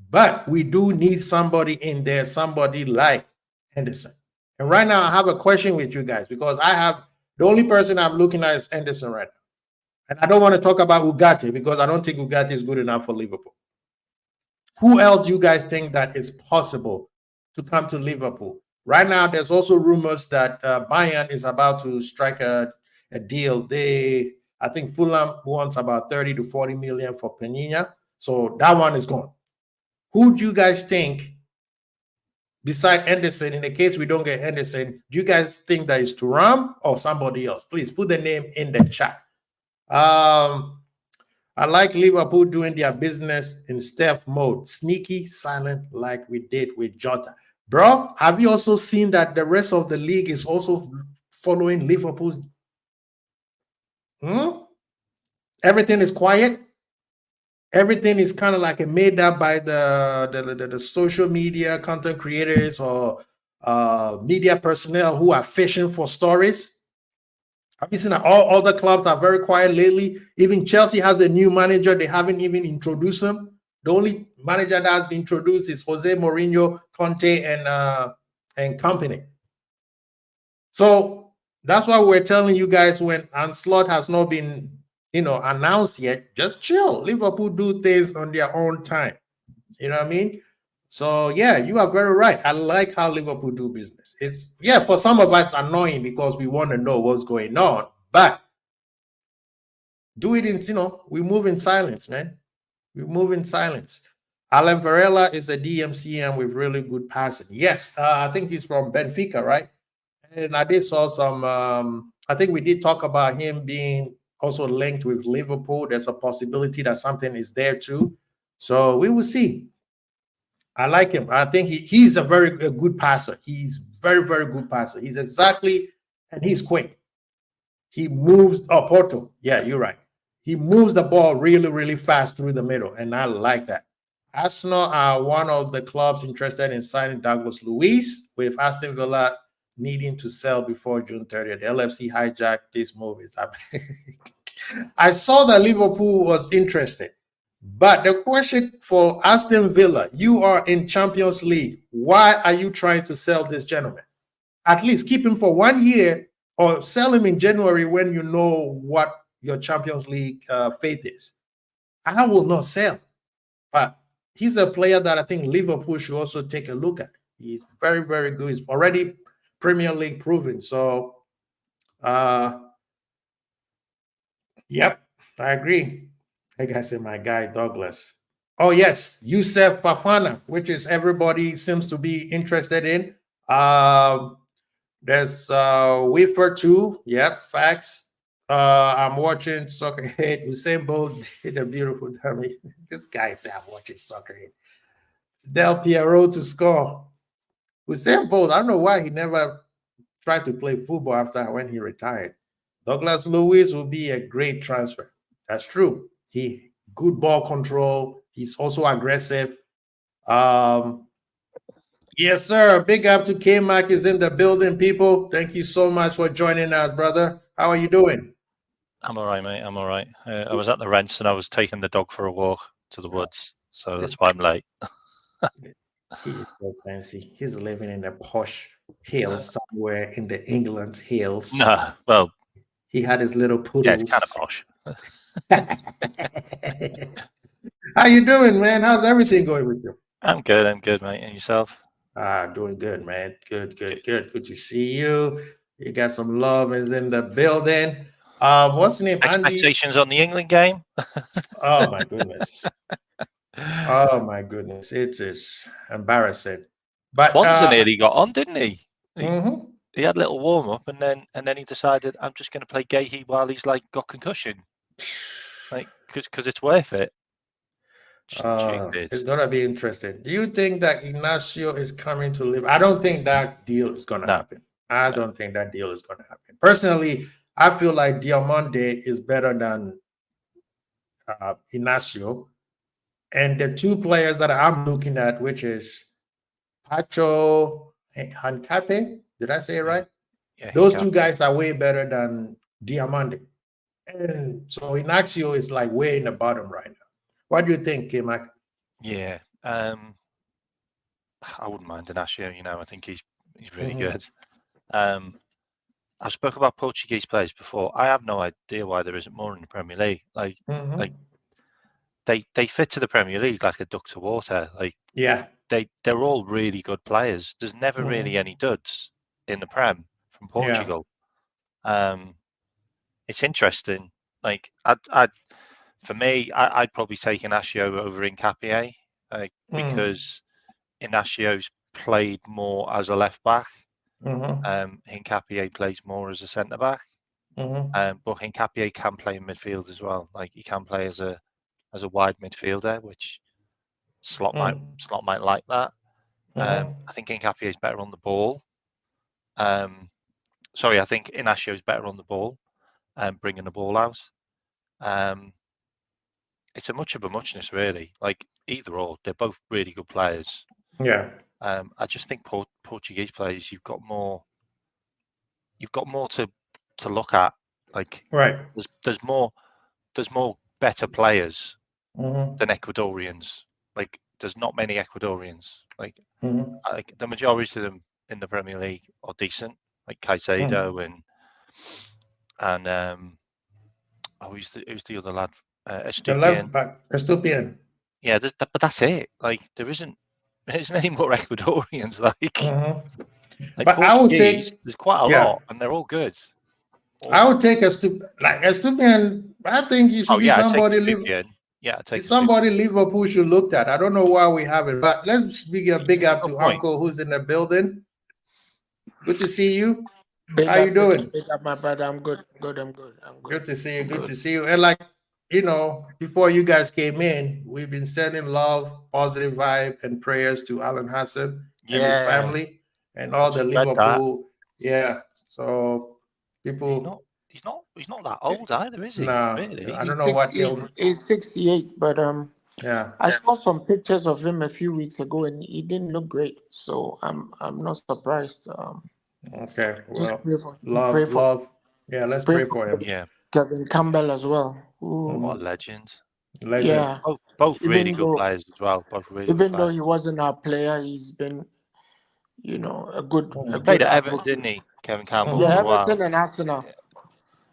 Speaker 1: But we do need somebody in there, somebody like Henderson. And right now I have a question with you guys because the only person I'm looking at is Henderson right now. And I don't want to talk about Ugarte because I don't think Ugarte is good enough for Liverpool. Who else do you guys think that is possible to come to Liverpool? Right now, there's also rumors that Bayern is about to strike a deal. I think Fulham wants about 30 to 40 million for Penina. So that one is gone. Who do you guys think, beside Henderson, in the case we don't get Henderson, do you guys think that is Thuram or somebody else? Please put the name in the chat. I like Liverpool doing their business in stealth mode, sneaky, silent, like we did with Jota. Bro, have you also seen that the rest of the league is also following Liverpool's? Everything is quiet. Everything is kind of like made up by the social media content creators or media personnel who are fishing for stories. Have you seen that all the clubs are very quiet lately? Even Chelsea has a new manager. They haven't even introduced him. The only manager that has been introduced is Jose Mourinho, Conte, and company. So that's why we're telling you guys when onslaught has not been, announced yet, just chill. Liverpool do things on their own time. You know what I mean? So yeah, you are very right. I like how Liverpool do business. For some of us annoying because we want to know what's going on, but do it in, we move in silence, man. We move in silence. Alan Varela is a DMCM with really good passing. Yes, I think he's from Benfica, right? And I did saw some, I think we did talk about him being also linked with Liverpool. There's a possibility that something is there too. So we will see. I like him. I think he's a very good passer. He's very, very good passer. He's exactly, and he's quick. He moves. Oh, Porto. Yeah, you're right. He moves the ball really, really fast through the middle, and I like that. Arsenal are one of the clubs interested in signing Douglas Luiz, with Aston Villa needing to sell before June 30th. The LFC hijacked this move. I saw that Liverpool was interested. But the question for Aston Villa, you are in Champions League. Why are you trying to sell this gentleman? At least keep him for 1 year or sell him in January when you know what your Champions League fate is. I will not sell. But he's a player that I think Liverpool should also take a look at. He's very, very good. He's already Premier League proven. So, yep, I agree. I guess my guy Douglas. Oh yes, Youssef Fafana, which is everybody seems to be interested in. There's Whiffer too. Yep, facts. I'm watching Soccer Head. Usain Bolt did a beautiful dummy. This guy said I'm watching Soccer Head. Del Piero to score. Usain Bolt, I don't know why he never tried to play football after when he retired. Douglas Luiz will be a great transfer. That's true. He good ball control. He's also aggressive. Yes, sir. Big up to K-Mac is in the building, people. Thank you so much for joining us, brother. How are you doing?
Speaker 2: I'm all right, mate. I'm all right. I was at the Rents and I was taking the dog for a walk to the woods, so that's why I'm late.
Speaker 1: He is so fancy. He's living in a posh hills somewhere in the England hills.
Speaker 2: No, well,
Speaker 1: he had his little poodles.
Speaker 2: Yeah, it's kind of posh.
Speaker 1: How you doing, man? How's everything going with you?
Speaker 2: I'm good, mate. And yourself?
Speaker 1: Doing good, man. Good to see you. You got some love is in the building. What's the name?
Speaker 2: Expectations on the England game?
Speaker 1: Oh my goodness. Oh my goodness. It is embarrassing. But
Speaker 2: Swanson nearly got on, didn't he?
Speaker 1: Mm-hmm.
Speaker 2: He had a little warm up and then he decided I'm just going to play Gahey while he's like got concussion. Like because it's worth it.
Speaker 1: It's gonna be interesting. Do you think that Ignacio is coming to live? I don't think that deal is gonna happen. I don't think that deal is gonna happen. Personally, I feel like Diamande is better than Ignacio. And the two players that I'm looking at, which is Pacho and Hancape, did I say it right? Yeah, those two guys are way better than Diamande. And so Ignacio is like way in the bottom right now. What do you think, K-Mac?
Speaker 2: Yeah, I wouldn't mind Ignacio. I think he's really good. I've spoken about Portuguese players before. I have no idea why there isn't more in the Premier League. Like they fit to the Premier League like a duck to water. Like they're all really good players. There's never really any duds in the Prem from Portugal. It's interesting. Like for me, I'd probably take Ignacio over Hincapié, because Ignacio's played more as a left back. Hincapié plays more as a centre back. But Hincapié can play in midfield as well. Like he can play as a wide midfielder, which Slot might like that. I think Hincapié is better on the ball. I think Ignacio is better on the ball and bringing the ball out. It's a much of a muchness, really. Like either or, they're both really good players.
Speaker 1: Yeah.
Speaker 2: I just think Portuguese players, you've got more to look at. Like there's more better players than Ecuadorians. Like there's not many Ecuadorians. Like the majority of them in the Premier League are decent. Like Caicedo and who's the other lad?
Speaker 1: Estupian.
Speaker 2: Yeah, but that's it. Like there isn't any more Ecuadorians. Like
Speaker 1: but I would
Speaker 2: take there's quite a lot, and they're all good.
Speaker 1: I would take Estupian. I think he should be somebody. Somebody Liverpool should look at. I don't know why we haven't, but let's big up to Uncle who's in the building. Good to see you. How you doing?
Speaker 3: Big up, my brother. I'm good. I'm good.
Speaker 1: Good to see you. And like, before you guys came in, we've been sending love, positive vibe, and prayers to Alan Hassan and his family and all the Liverpool. Yeah. So people.
Speaker 2: He's not that old either, is he?
Speaker 1: No,
Speaker 2: really?
Speaker 1: I don't know what
Speaker 3: he's 68, but
Speaker 1: yeah.
Speaker 3: I saw some pictures of him a few weeks ago, and he didn't look great. So I'm not surprised.
Speaker 1: Okay, well,
Speaker 3: pray for
Speaker 1: love. Yeah, let's pray for him.
Speaker 2: Yeah,
Speaker 3: Kevin Campbell as well.
Speaker 2: What a legend.
Speaker 3: Yeah,
Speaker 2: both really good players as well. Both really good
Speaker 3: even
Speaker 2: players.
Speaker 3: though he wasn't our player, he's been, a good.
Speaker 2: Played at Everton, didn't he, Kevin Campbell?
Speaker 3: Yeah,
Speaker 2: for a while.
Speaker 3: Everton and Arsenal.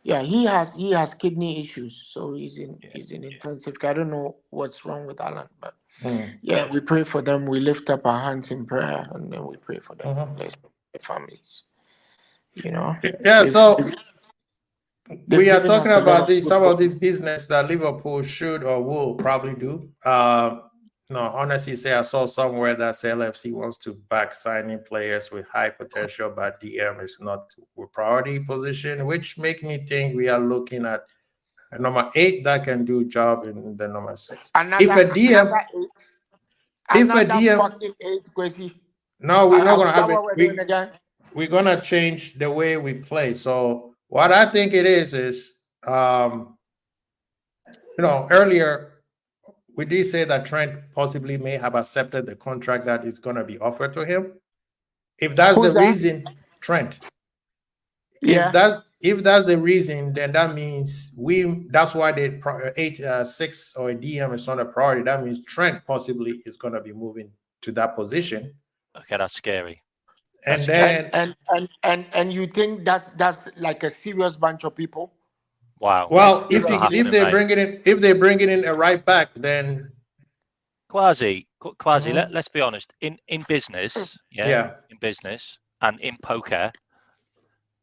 Speaker 3: Yeah, he has kidney issues, so he's in intensive care. I don't know what's wrong with Alan, but yeah, we pray for them. We lift up our hands in prayer, and then we pray for them. Bless their families.
Speaker 1: Yeah. So we are talking about some of these business that Liverpool should or will probably do. No, honestly, I saw somewhere that LFC wants to back signing players with high potential, but DM is not a priority position, which make me think we are looking at a number 8 that can do job in the number 6. If a DM,
Speaker 3: fucking 8,
Speaker 1: no, we're not gonna have it. We're gonna change the way we play. So what I think it is earlier. We did say that Trent possibly may have accepted the contract that is going to be offered to him. If that's reason, Trent.
Speaker 3: Yeah.
Speaker 1: If that's the reason, then that means that's why the 6 or a DM is not a priority. That means Trent possibly is going to be moving to that position.
Speaker 2: Okay, that's scary.
Speaker 1: And then
Speaker 3: and you think that's like a serious bunch of people?
Speaker 2: Wow.
Speaker 1: Well, if they bring it in a right back, then
Speaker 2: Quasi. Let's be honest. In business, in business and in poker,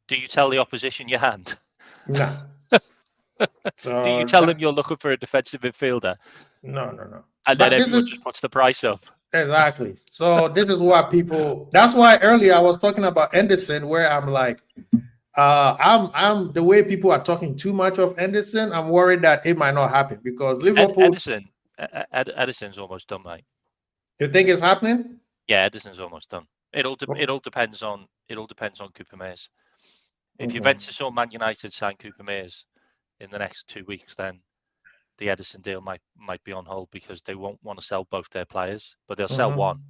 Speaker 2: do you tell the opposition your hand?
Speaker 1: No. So
Speaker 2: do you tell them you're looking for a defensive midfielder?
Speaker 1: No.
Speaker 2: And then everyone just puts the price up.
Speaker 1: Exactly. So this is what people. That's why earlier I was talking about Ederson, where I'm like. I'm the way people are talking too much of Ederson. I'm worried that it might not happen because Liverpool.
Speaker 2: Ederson's almost done, mate.
Speaker 1: You think it's happening?
Speaker 2: Yeah, Ederson's almost done. It all depends on Cooper Mears. If Juventus or Man United sign Cooper Mears in the next 2 weeks, then the Ederson deal might be on hold because they won't want to sell both their players, but they'll sell one.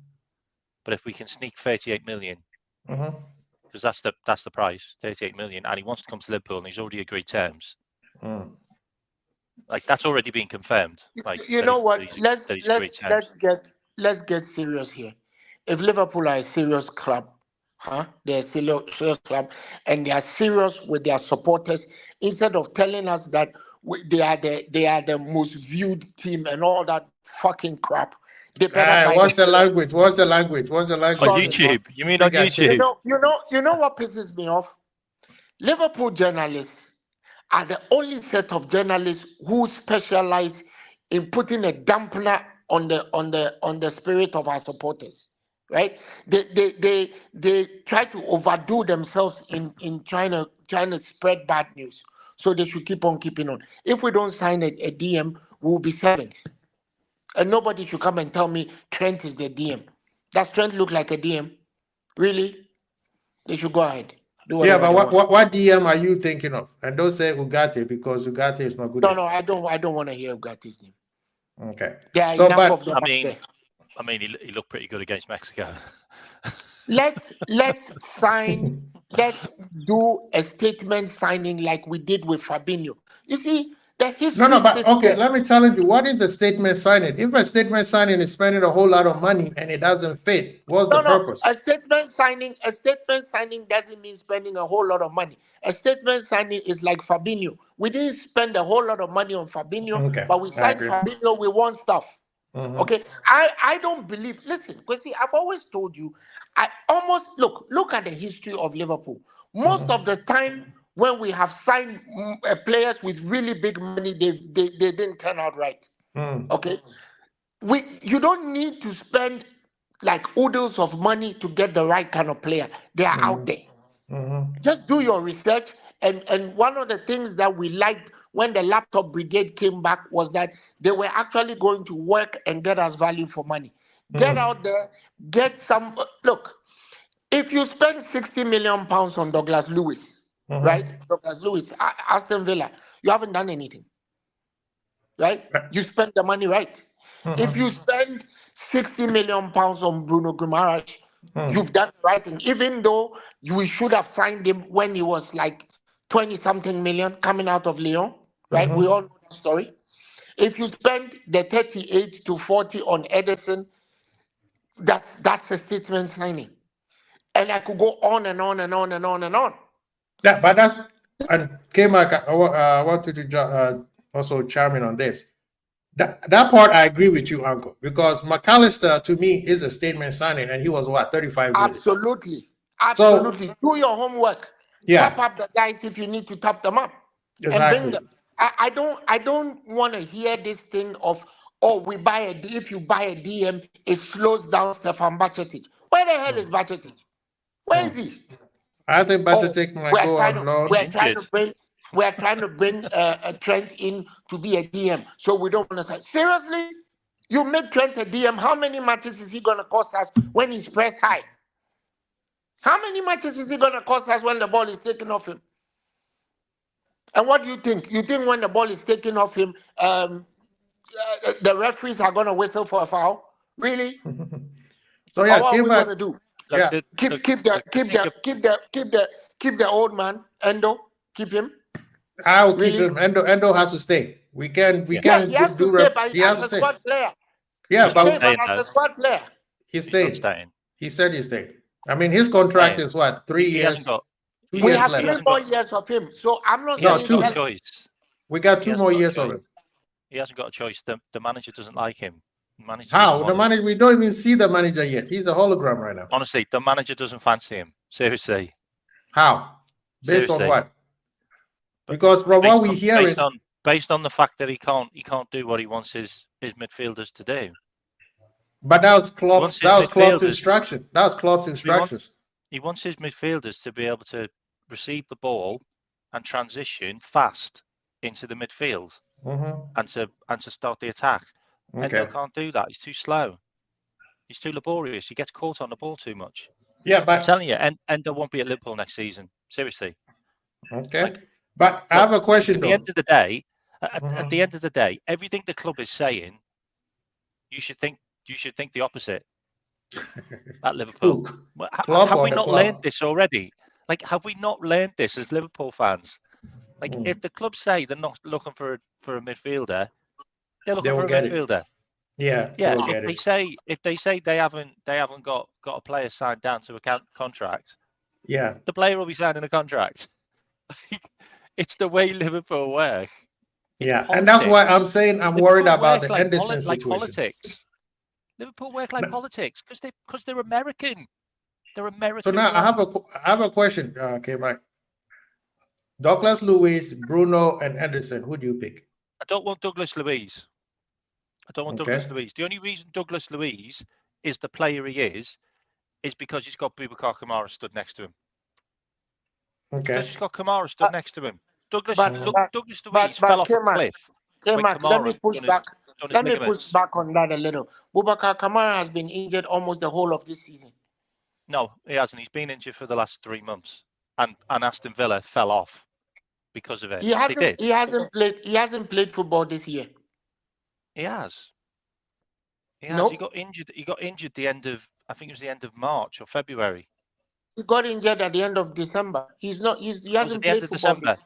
Speaker 2: But if we can sneak 38 million. Because that's the price, 38 million, and he wants to come to Liverpool, and he's already agreed terms. Like that's already been confirmed. Like
Speaker 3: what? Let's get serious here. If Liverpool are a serious club, they're a serious club, and they are serious with their supporters. Instead of telling us that they are the most viewed team and all that fucking crap.
Speaker 1: What's the language? On
Speaker 2: YouTube. You mean on YouTube?
Speaker 3: You know what pisses me off? Liverpool journalists are the only set of journalists who specialize in putting a dampener on the spirit of our supporters. Right? They try to overdo themselves in trying to spread bad news. So they should keep on keeping on. If we don't sign a DM, we'll be 7th. And nobody should come and tell me Trent is the DM. Does Trent look like a DM? Really? They should go ahead.
Speaker 1: Yeah, but what DM are you thinking of? And don't say Ugarte because Ugarte is not good.
Speaker 3: No, I don't want to hear Ugate's name.
Speaker 1: Okay.
Speaker 3: There are enough of them.
Speaker 2: I mean, he looked pretty good against Mexico.
Speaker 3: Let's sign. Let's do a statement signing like we did with Fabinho. You see.
Speaker 1: Let me challenge you. What is a statement signing? If a statement signing is spending a whole lot of money and it doesn't fit, what's the purpose?
Speaker 3: A statement signing doesn't mean spending a whole lot of money. A statement signing is like Fabinho. We didn't spend a whole lot of money on Fabinho, but we signed Fabinho. We want stuff. Okay, I don't believe. Listen, Kwesi, I've always told you. I almost look at the history of Liverpool. Most of the time. When we have signed players with really big money, they didn't turn out right. Okay, you don't need to spend like oodles of money to get the right kind of player. They are out there. Just do your research. And one of the things that we liked when the laptop brigade came back was that they were actually going to work and get us value for money. Get out there, get some. Look, if you spend 60 million pounds on Douglas Lewis, right? Douglas Lewis, Aston Villa, you haven't done anything, right? You spent the money right. If you spend 60 million pounds on Bruno Guimaraes, you've done the right thing. Even though we should have signed him when he was like 20-something million coming out of Lyon, right? We all know the story. If you spend the 38 to 40 on Ederson, that's a statement signing. And I could go on and on and on and on and on.
Speaker 1: Yeah, but that's, and K-Mac, I want you to also chime in on this. That part I agree with you, Uncle, because McAllister to me is a statement signing, and he was what, 35 million?
Speaker 3: Absolutely. Absolutely. So, do your homework.
Speaker 1: Yeah.
Speaker 3: Tap up the guys if you need to tap them up.
Speaker 1: Exactly.
Speaker 3: And bring them. I don't want to hear this thing of, oh, if you buy a DM, it slows down Stefan Bajcetic. Where the hell is Bajcetic? Where is he?
Speaker 1: I think Bajcetic might go on loan.
Speaker 3: We're trying to bring a Trent in to be a DM, so we don't want to say, seriously? You make Trent a DM, how many matches is he going to cost us when he's pressed high? How many matches is he going to cost us when the ball is taken off him? And what do you think? You think when the ball is taken off him, the referees are going to whistle for a foul? Really?
Speaker 1: So yeah,
Speaker 3: what are we going to do?
Speaker 1: Yeah.
Speaker 3: Keep the old man, Endo. Keep him.
Speaker 1: I'll keep him. Endo has to stay. We can
Speaker 3: he has to stay, but he has to stay. Squad player.
Speaker 1: Yeah, but
Speaker 3: as a squad player.
Speaker 1: He stayed. He said he stayed. I mean, his contract is what, 3 years? 2 years
Speaker 3: we have
Speaker 1: left.
Speaker 3: 3 more years of him. So I'm not
Speaker 2: saying
Speaker 3: two.
Speaker 2: Choice.
Speaker 1: We got 2 more years of him.
Speaker 2: He hasn't got a choice. The manager doesn't like him.
Speaker 1: How? The manager? We don't even see the manager yet. He's a hologram right now.
Speaker 2: Honestly, the manager doesn't fancy him. Seriously.
Speaker 1: How? Based on what? Because from what we hear,
Speaker 2: based on the fact that he can't do what he wants his midfielders to do.
Speaker 1: But that was Klopp's instruction. That was Klopp's instructions.
Speaker 2: He wants his midfielders to be able to receive the ball and transition fast into the midfield and to start the attack. Endo can't do that. He's too slow. He's too laborious. He gets caught on the ball too much.
Speaker 1: Yeah, but
Speaker 2: I'm telling you, Endo won't be at Liverpool next season. Seriously.
Speaker 1: Okay. But I have a question.
Speaker 2: At the end of the day, at the end of the day, everything the club is saying, you should think the opposite at Liverpool. Have we not learned this already? Like, have we not learned this as Liverpool fans? Like, if the club say they're not looking for a midfielder, they're looking for a midfielder.
Speaker 1: Yeah.
Speaker 2: If they say they haven't got a player signed down to a contract, the player will be signing a contract. It's the way Liverpool work.
Speaker 1: Yeah, and that's why I'm saying I'm worried about the Ederson situation.
Speaker 2: Like politics. Liverpool work like politics because they're American. They're American.
Speaker 1: So now I have a question, K-Mike. Douglas Luiz, Bruno, and Ederson. Who do you pick?
Speaker 2: I don't want Douglas Luiz. Douglas Luiz. The only reason Douglas Luiz is the player he is because he's got Boubacar Kamara stood next to him.
Speaker 1: Okay.
Speaker 2: Because he's got Kamara stood next to him. Douglas Luiz fell off a cliff.
Speaker 3: Let me push back. Let me push back on that a little. Boubacar Kamara has been injured almost the whole of this season.
Speaker 2: No, he hasn't. He's been injured for the last 3 months, and Aston Villa fell off because of it.
Speaker 3: He hasn't played football this year.
Speaker 2: He has.
Speaker 3: Nope.
Speaker 2: He got injured the end of, I think it was the end of March or February.
Speaker 3: He got injured at the end of December. He hasn't played
Speaker 2: the end of December.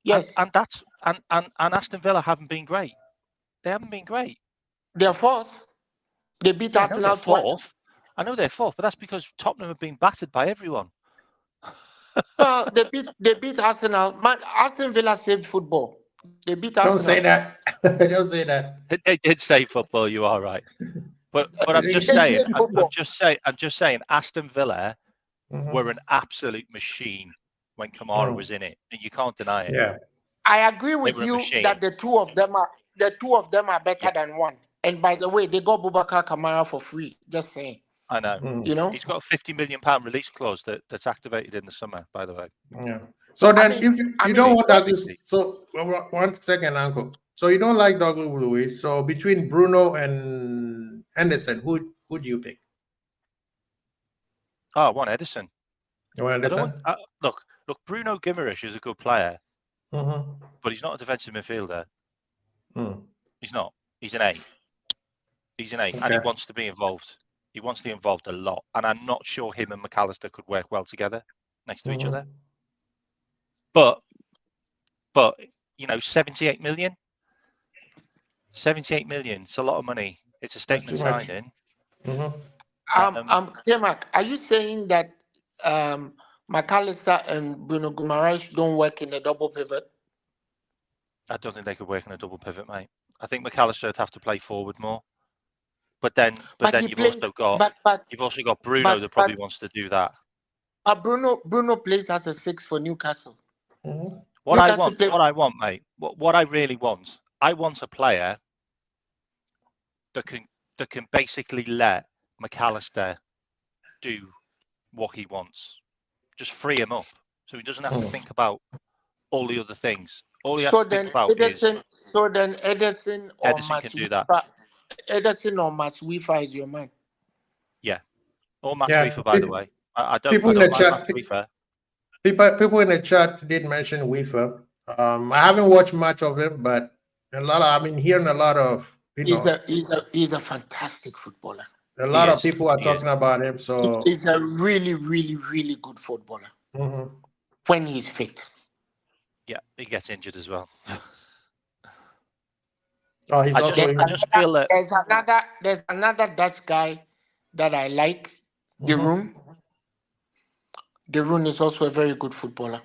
Speaker 3: Yes.
Speaker 2: And Aston Villa haven't been great. They haven't been great.
Speaker 3: They're fourth. They beat Arsenal
Speaker 2: fourth. I know they're fourth, but that's because Tottenham have been battered by everyone.
Speaker 3: They beat Arsenal. Aston Villa saved football. They beat Arsenal.
Speaker 1: Don't say that. Don't say that.
Speaker 2: They did save football. You are right. But I'm just saying. I'm just saying. Aston Villa were an absolute machine when Kamara was in it, and you can't deny it.
Speaker 3: Yeah, I agree with you that the two of them are better than one. And by the way, they got Boubacar Kamara for free. Just saying.
Speaker 2: I know.
Speaker 3: You know,
Speaker 2: he's got a £50 million release clause that's activated in the summer, by the way.
Speaker 1: Yeah. So then, if you don't want Douglas, so 1 second, Uncle. So you don't like Douglas Luiz. So between Bruno and Ederson, who do you pick?
Speaker 2: Oh, I want Ederson.
Speaker 1: You want Ederson?
Speaker 2: Look, Bruno Guimaraes is a good player, but he's not a defensive midfielder. He's not. He's an 8. He's an 8, and he wants to be involved. He wants to be involved a lot, and I'm not sure him and McAllister could work well together next to each other. But 78 million. 78 million. It's a lot of money. It's a statement signing.
Speaker 3: Kemak, are you saying that McAllister and Bruno Guimaraes don't work in a double pivot?
Speaker 2: I don't think they could work in a double pivot, mate. I think McAllister would have to play forward more. But then you've also got Bruno that probably wants to do that.
Speaker 3: Bruno plays as a 6 for Newcastle.
Speaker 2: What I want, mate. What I really want, I want a player that can basically let McAllister do what he wants. Just free him up, so he doesn't have to think about all the other things. All he has to think about
Speaker 3: Ederson, Ederson
Speaker 2: can do that.
Speaker 3: Ederson or Maswifa is your man.
Speaker 2: Yeah, or Maswifa, by the way. I don't
Speaker 1: people in the chat.
Speaker 2: Maswifa.
Speaker 1: People in the chat did mention Wifa. I haven't watched much of him, but I've been hearing a lot of.
Speaker 3: He's a fantastic footballer.
Speaker 1: A lot of people are talking about him. So
Speaker 3: he's a really, really, really good footballer when he's fit.
Speaker 2: Yeah, he gets injured as well.
Speaker 1: Oh, he's
Speaker 2: I just feel that
Speaker 3: there's another Dutch guy that I like, De Roon. De Roon is also a very good footballer.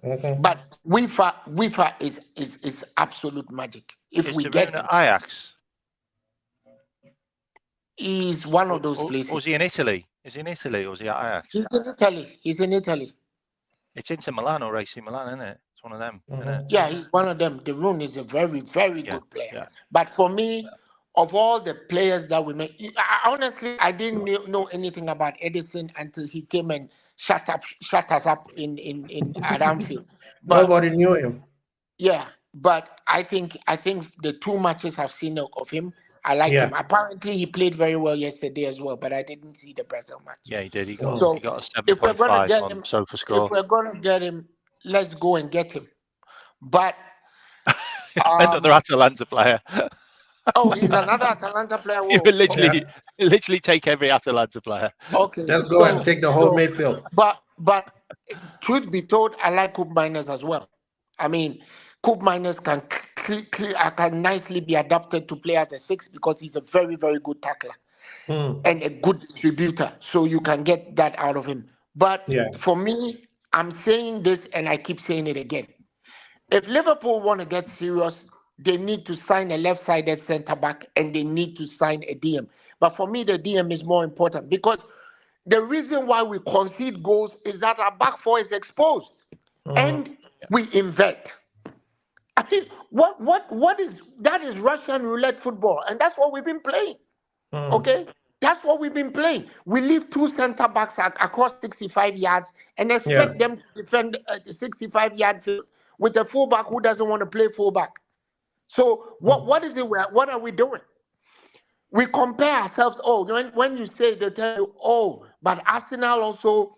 Speaker 3: But Wifa is absolute magic. If we get him,
Speaker 2: Ajax,
Speaker 3: he's one of those places.
Speaker 2: Was he in Italy? Is he in Italy or is he at Ajax?
Speaker 3: He's in Italy.
Speaker 2: It's Inter Milan or AC Milan, isn't it? It's one of them, isn't it?
Speaker 3: Yeah, he's one of them. De Roon is a very, very good player.
Speaker 2: Yeah.
Speaker 3: But for me, of all the players that we make, honestly, I didn't know anything about Ederson until he came and shut us up in Anfield.
Speaker 1: Nobody knew him.
Speaker 3: Yeah, but I think the 2 matches I've seen of him, I like him. Apparently, he played very well yesterday as well, but I didn't see the Brazil match.
Speaker 2: Yeah, he did. He got a 7.5 on SofaScore.
Speaker 3: If we're going to get him, let's go and get him. But
Speaker 2: another Atalanta player.
Speaker 3: Oh, he's another Atalanta player.
Speaker 2: He will literally take every Atalanta player.
Speaker 3: Okay,
Speaker 1: let's go and take the whole midfield.
Speaker 3: But truth be told, I like Koop Miners as well. I mean, Koop Miners can nicely be adapted to play as a 6 because he's a very, very good tackler and a good distributor. So you can get that out of him. But for me, I'm saying this and I keep saying it again. If Liverpool want to get serious, they need to sign a left-sided centre-back and they need to sign a DM. But for me, the DM is more important because the reason why we concede goals is that our back four is exposed and we invert. I think what is that is Russian roulette football, and that's what we've been playing. Okay, that's what we've been playing. We leave 2 center backs across 65 yards and expect them to defend the 65-yard field with a fullback who doesn't want to play fullback. So what is it? What are we doing? We compare ourselves. Oh, when you say they tell you, oh, but Arsenal also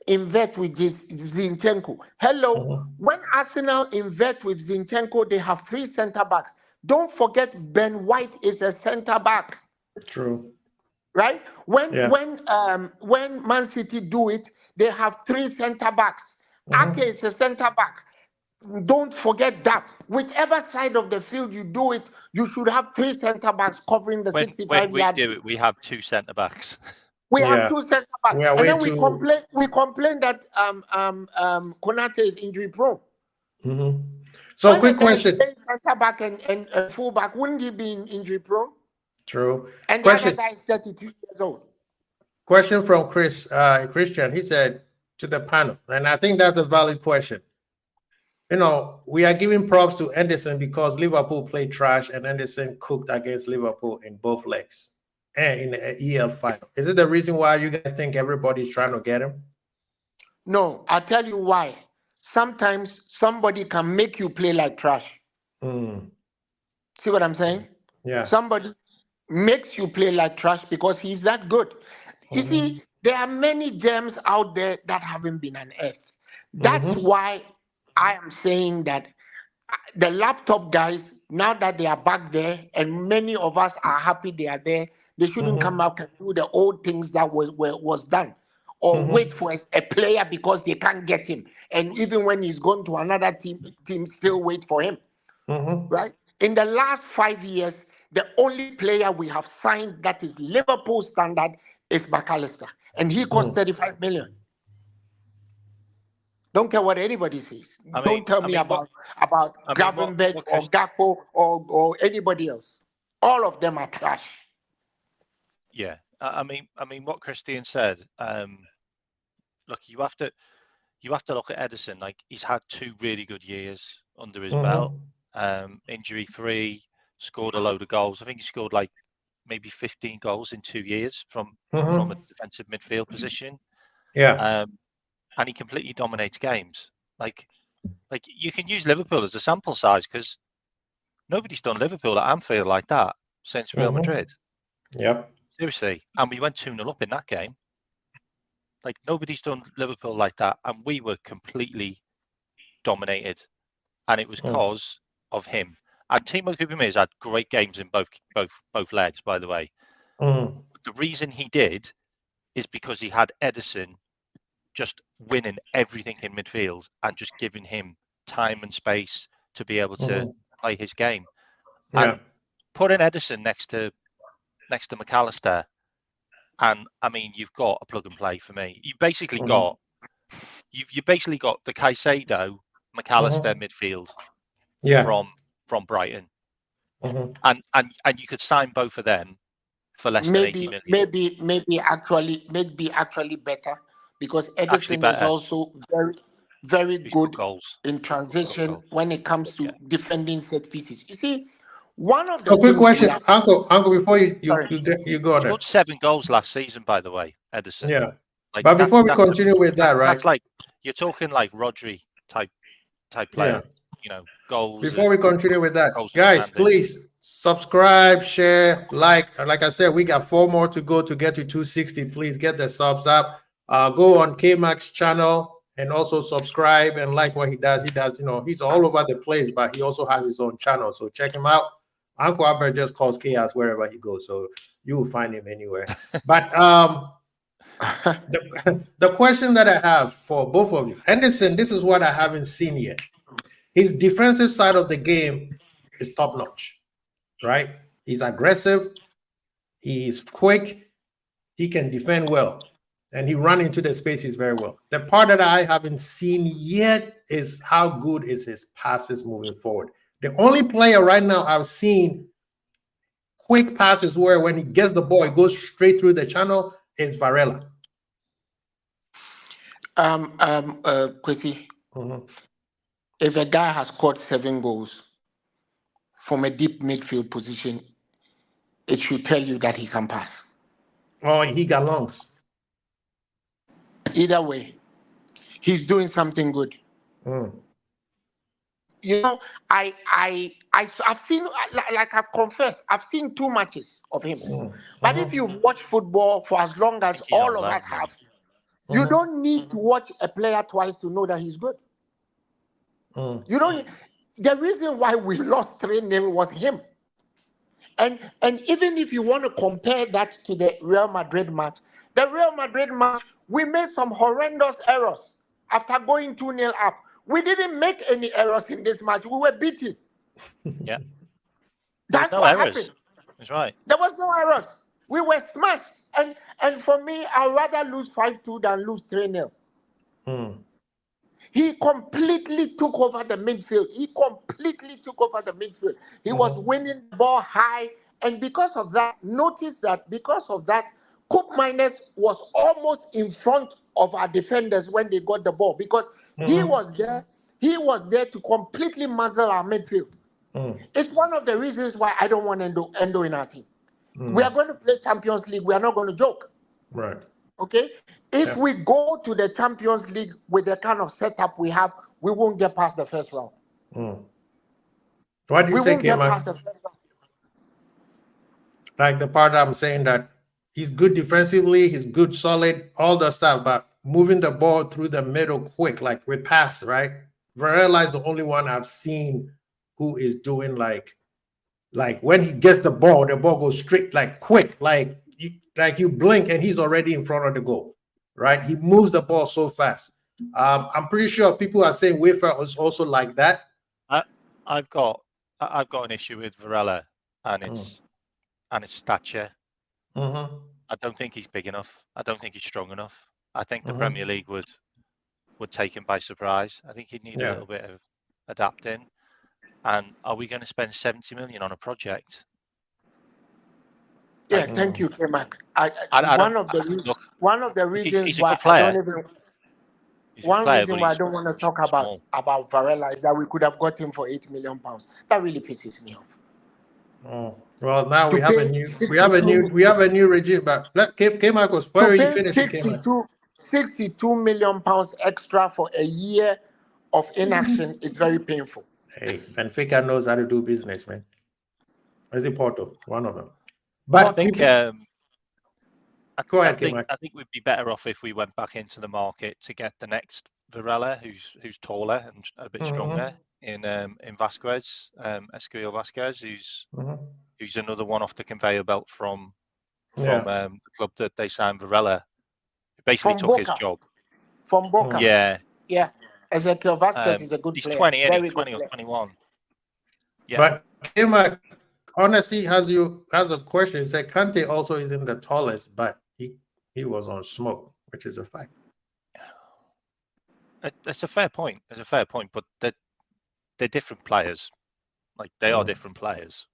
Speaker 3: invert with Zinchenko. Hello, when Arsenal invert with Zinchenko, they have 3 center backs. Don't forget Ben White is a center back.
Speaker 1: True.
Speaker 3: Right? When Man City do it, they have 3 center backs. Ake is a center back. Don't forget that. Whichever side of the field you do it, you should have 3 center backs covering the 65 yard.
Speaker 2: We do it. We have 2 center backs.
Speaker 3: We have 2 center backs, and then we complain that Konate is injury prone.
Speaker 1: So,
Speaker 3: when
Speaker 1: quick question:
Speaker 3: center back and full back, wouldn't he be injury prone?
Speaker 1: True.
Speaker 3: And the other guy is 33 years old.
Speaker 1: Question from Christian. He said to the panel, and I think that's a valid question. We are giving props to Ederson because Liverpool played trash and Ederson cooked against Liverpool in both legs. and in the EL final. Is it the reason why you guys think everybody's trying to get him?
Speaker 3: No, I'll tell you why. Sometimes somebody can make you play like trash. See what I'm saying?
Speaker 1: Yeah.
Speaker 3: Somebody makes you play like trash because he's that good. You see, there are many gems out there that haven't been unearthed. That's why I am saying that the laptop guys, now that they are back there, and many of us are happy they are there, they shouldn't come out and do the old things that was done, or wait for a player because they can't get him, and even when he's gone to another team still wait for him. Right? In the last 5 years, the only player we have signed that is Liverpool standard is McAllister, and he cost 35 million. Don't care what anybody says. Don't tell me about Gravenberch or Gakpo or anybody else. All of them are trash.
Speaker 2: Yeah, I mean, what Christian said. Look, you have to look at Ederson. Like, he's had 2 really good years under his belt. Injury free, scored a load of goals. I think he scored like maybe 15 goals in 2 years from a defensive midfield position.
Speaker 1: Yeah.
Speaker 2: And he completely dominates games. Like you can use Liverpool as a sample size because nobody's done Liverpool at Anfield like that since Real Madrid.
Speaker 1: Yep.
Speaker 2: Seriously. And we went 2-0 up in that game. Like, nobody's done Liverpool like that. And we were completely dominated. And it was because of him. And Timo Kubome's had great games in both legs, by the way. But the reason he did is because he had Ederson just winning everything in midfield and just giving him time and space to be able to play his game. And putting Ederson next to McAllister, and I mean, you've got a plug and play for me. You basically got the Caicedo McAllister midfield from Brighton, and you could sign both of them for less than 80 million.
Speaker 3: Maybe actually better. Because Ederson is also very, very good in transition when it comes to defending set pieces. You see, one of the
Speaker 1: quick question, Uncle, before you go on there.
Speaker 2: He scored 7 goals last season, by the way, Ederson.
Speaker 1: Yeah, like, but before we continue with that, right?
Speaker 2: That's like, you're talking like Rodri type player. You know, goals.
Speaker 1: Before we continue with that, guys, please subscribe, share, like. Like I said, we got 4 more to go to get to 260. Please get the subs up. Go on K-Mac's channel and also subscribe and like what he does. He does, he's all over the place, but he also has his own channel. So check him out. Uncle Albert just calls chaos wherever he goes. So you will find him anywhere. But the question that I have for both of you, Ederson, this is what I haven't seen yet. His defensive side of the game is top notch, right? He's aggressive. He's quick. He can defend well. And he ran into the spaces very well. The part that I haven't seen yet is how good is his passes moving forward. The only player right now I've seen quick passes where when he gets the ball, it goes straight through the channel is Varela.
Speaker 3: Kwesi, if a guy has scored 7 goals from a deep midfield position, it should tell you that he can pass.
Speaker 1: Oh, he got lungs.
Speaker 3: Either way, he's doing something good. I've seen, like I've confessed, I've seen 2 matches of him. But if you've watched football for as long as all of us have, you don't need to watch a player twice to know that he's good. You don't. The reason why we lost 3-0 was him. And even if you want to compare that to the Real Madrid match, we made some horrendous errors after going 2-0 up. We didn't make any errors in this match. We were beaten.
Speaker 2: Yeah.
Speaker 3: That's what happened.
Speaker 2: That's right.
Speaker 3: There was no errors. We were smashed. And for me, I'd rather lose 5-2 than lose 3-0. He completely took over the midfield. He was winning the ball high. And because of that, Coop Miners was almost in front of our defenders when they got the ball because he was there to completely muzzle our midfield. It's one of the reasons why I don't want Endo in our team. We are going to play Champions League. We are not going to joke.
Speaker 1: Right.
Speaker 3: Okay? If we go to the Champions League with the kind of setup we have, we won't get past the first round.
Speaker 1: What do you say,
Speaker 3: won't get past the first round.
Speaker 1: Like the part I'm saying that he's good defensively, he's good, solid, all the stuff, but moving the ball through the middle quick, like with pass, right? Varela is the only one I've seen who is doing like when he gets the ball goes straight, like quick, like you blink and he's already in front of the goal, right? He moves the ball so fast. I'm pretty sure people are saying Wafer is also like that.
Speaker 2: I've got an issue with Varela and its stature. I don't think he's big enough. I don't think he's strong enough. I think the Premier League would take him by surprise. I think he'd need a little bit of adapting. And are we going to spend 70 million on a project?
Speaker 3: Yeah, thank you, K-Mac. One of the reasons why I don't want to talk about Varela is that we could have got him for £8 million. That really pisses me off.
Speaker 1: Well, now we have a new regime. But let K-Mac was where you finished.
Speaker 3: 62 million pounds extra for a year of inaction is very painful.
Speaker 1: Hey, Benfica knows how to do business, man. Is it Porto? One of them. But
Speaker 2: I think
Speaker 1: go ahead,
Speaker 2: I think we'd be better off if we went back into the market to get the next Varela, who's taller and a bit stronger, in Vasquez, Esquiel Vasquez, who's another one off the conveyor belt from the club that they signed Varela. Who basically took his job
Speaker 3: from Boca. Yeah. Ezequiel Vasquez is a good
Speaker 2: he's
Speaker 3: player.
Speaker 2: 20 or 21. Yeah.
Speaker 1: But K-Mac, honestly, has a question. He said Kante also isn't the tallest, but he was on smoke, which is a fact.
Speaker 2: It's a fair point. But they're different players. Like they are different players.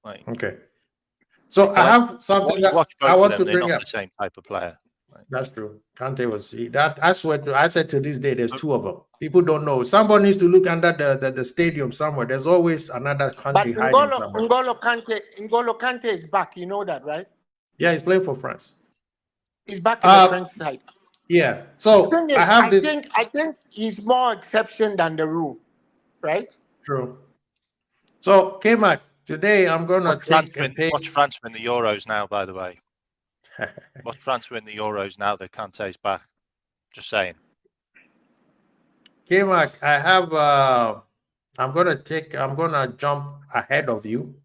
Speaker 2: Like,
Speaker 1: okay. So I have something that I want to bring up.
Speaker 2: The same type of player.
Speaker 1: That's true. Kante was that. I swear to. I said to this day, there's two of them. People don't know. Someone needs to look under the stadium somewhere. There's always another Kante hiding somewhere.
Speaker 3: N'Golo Kante is back. You know that, right?
Speaker 1: Yeah, he's playing for France.
Speaker 3: He's back in the French side.
Speaker 1: Yeah. So I
Speaker 3: think he's more exception than the rule, right?
Speaker 1: True. So K-Mac, today I'm gonna
Speaker 2: watch France win the Euros now. By the way. Watch France win the Euros now that Kante's back. Just saying.
Speaker 1: K-Mac, I have I'm gonna jump ahead of you.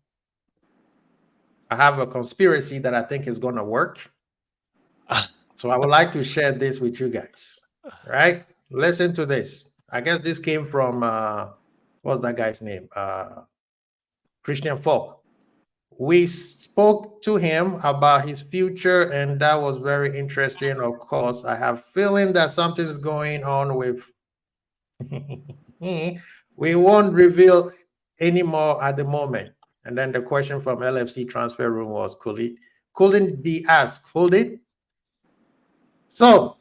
Speaker 1: I have a conspiracy that I think is gonna work. So I would like to share this with you guys. Right? Listen to this. I guess this came from what's that guy's name? Christian Falk. We spoke to him about his future, and that was very interesting. Of course, I have a feeling that something's going on with. We won't reveal anymore at the moment. And then the question from LFC transfer room was, couldn't be asked, hold it. So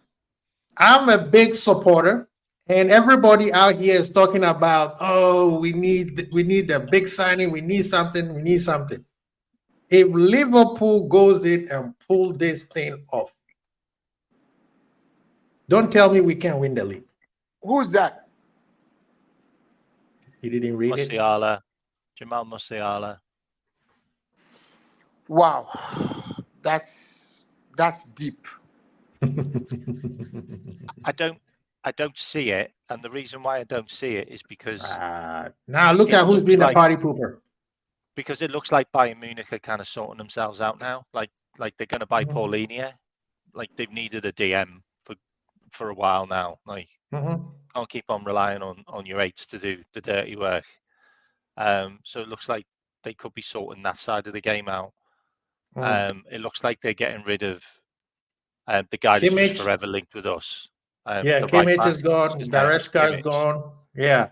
Speaker 1: I'm a big supporter, and everybody out here is talking about, oh, we need a big signing, we need something. If Liverpool goes in and pull this thing off, don't tell me we can't win the league.
Speaker 3: Who's that?
Speaker 1: You didn't read
Speaker 2: Musiala. Jamal Musiala.
Speaker 3: Wow, that's deep.
Speaker 2: I don't see it, and the reason why I don't see it is because
Speaker 1: now look at who's been a party pooper.
Speaker 2: Because it looks like Bayern Munich are kind of sorting themselves out now. Like they're going to buy Paulinho. Like they've needed a DM for a while now. Like can't keep on relying on your eights to do the dirty work. So it looks like they could be sorting that side of the game out. It looks like they're getting rid of the guy that's just forever linked with us.
Speaker 1: Kimmich is gone. Goretzka is gone. Yeah.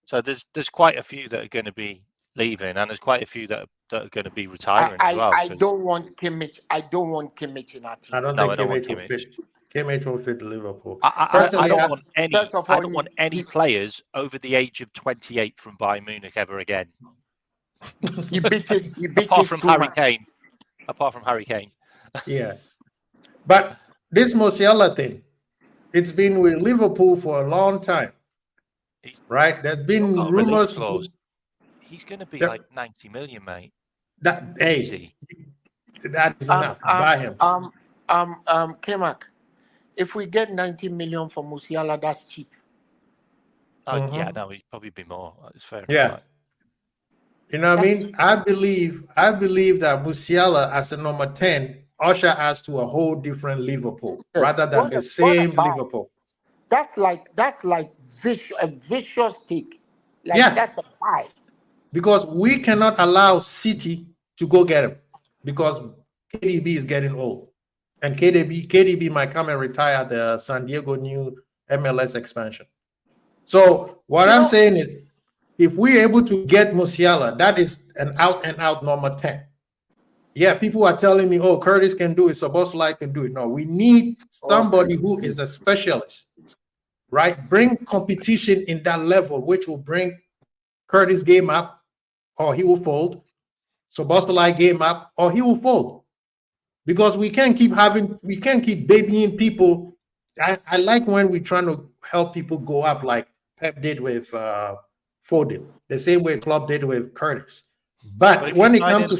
Speaker 2: So there's quite a few that are going to be leaving, and there's quite a few that are going to be retiring as well.
Speaker 3: I don't want Kimmich. I don't want Kimmich in our team.
Speaker 1: I don't think Kimmich will fit. Kimmich will fit Liverpool.
Speaker 2: I don't want any players over the age of 28 from Bayern Munich ever again.
Speaker 3: He beat his
Speaker 2: apart from Harry
Speaker 3: much.
Speaker 2: Kane. Apart from Harry Kane.
Speaker 1: Yeah. But this Musiala thing, it's been with Liverpool for a long time. Right? There's been rumors.
Speaker 2: He's going to be like 90 million, mate.
Speaker 1: That
Speaker 2: easy.
Speaker 1: That is enough. Buy him.
Speaker 3: K-Mac, if we get 90 million for Musiala, that's cheap.
Speaker 2: Yeah, no, he'd probably be more. It's fair.
Speaker 1: Yeah. Right. You know what I mean? I believe that Musiala as a number 10 usher us to a whole different Liverpool rather than the same Liverpool.
Speaker 3: That's like a vicious take. Like that's a buy.
Speaker 1: Because we cannot allow City to go get him because KDB is getting old. And KDB might come and retire the San Diego new MLS expansion. So what I'm saying is, if we're able to get Musiala, that is an out-and-out number 10. Yeah, people are telling me, oh, Curtis can do it, Szoboszlai can do it. No, we need somebody who is a specialist, right? Bring competition in that level, which will bring Curtis game up, or he will fold. Szoboszlai game up, or he will fold. Because we can't keep babying people. I like when we're trying to help people go up like Pep did with Foden, the same way Klopp did with Curtis. But when it comes to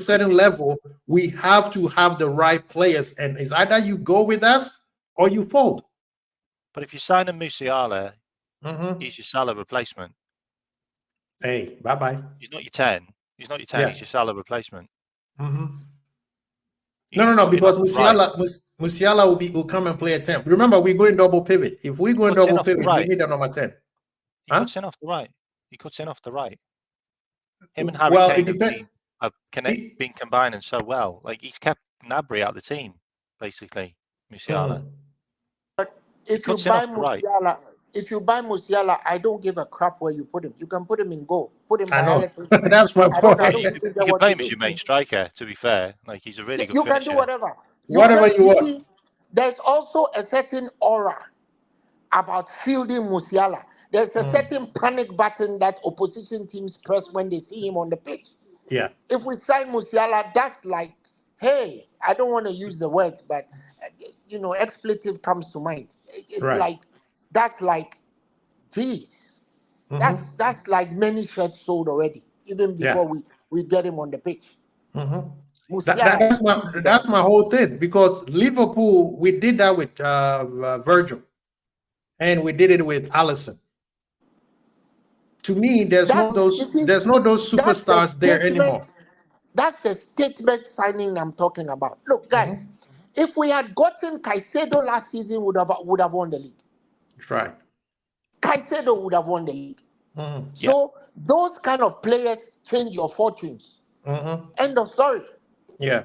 Speaker 1: certain level, we have to have the right players, and it's either you go with us or you fold.
Speaker 2: But if you sign a Musiala, he's your Salah replacement.
Speaker 1: Hey, bye-bye.
Speaker 2: He's not your 10. He's not your 10. Yeah. He's your Salah replacement.
Speaker 1: No, because Musiala will come and play a 10. Remember, we go in double pivot. If we go in double pivot, we need a number 10.
Speaker 2: He cuts in off the right. Him and Harry Kane have been combining so well. Like, he's kept Gnabry out of the team, basically, Musiala.
Speaker 3: But if you buy Musiala, I don't give a crap where you put him. You can put him in goal. Put him by Ederson.
Speaker 1: That's my point.
Speaker 2: You can play him as your main striker, to be fair. Like, he's a really good finisher.
Speaker 3: You can do whatever.
Speaker 1: Whatever you want.
Speaker 3: There's also a certain aura about fielding Musiala. There's a certain panic button that opposition teams press when they see him on the pitch.
Speaker 1: Yeah.
Speaker 3: If we sign Musiala, that's like, hey, I don't want to use the words, but, expletive comes to mind. It's like, that's like, geez, that's like many shirts sold already, even before we get him on the pitch.
Speaker 1: That's my whole thing, because Liverpool, we did that with Virgil, and we did it with Alisson. To me, there's no those superstars there anymore.
Speaker 3: That's the statement signing I'm talking about. Look, guys, if we had gotten Caicedo last season, would have won the league.
Speaker 1: That's right.
Speaker 3: Caicedo would have won the league. So those kind of players change your fortunes. End of story.
Speaker 1: Yeah.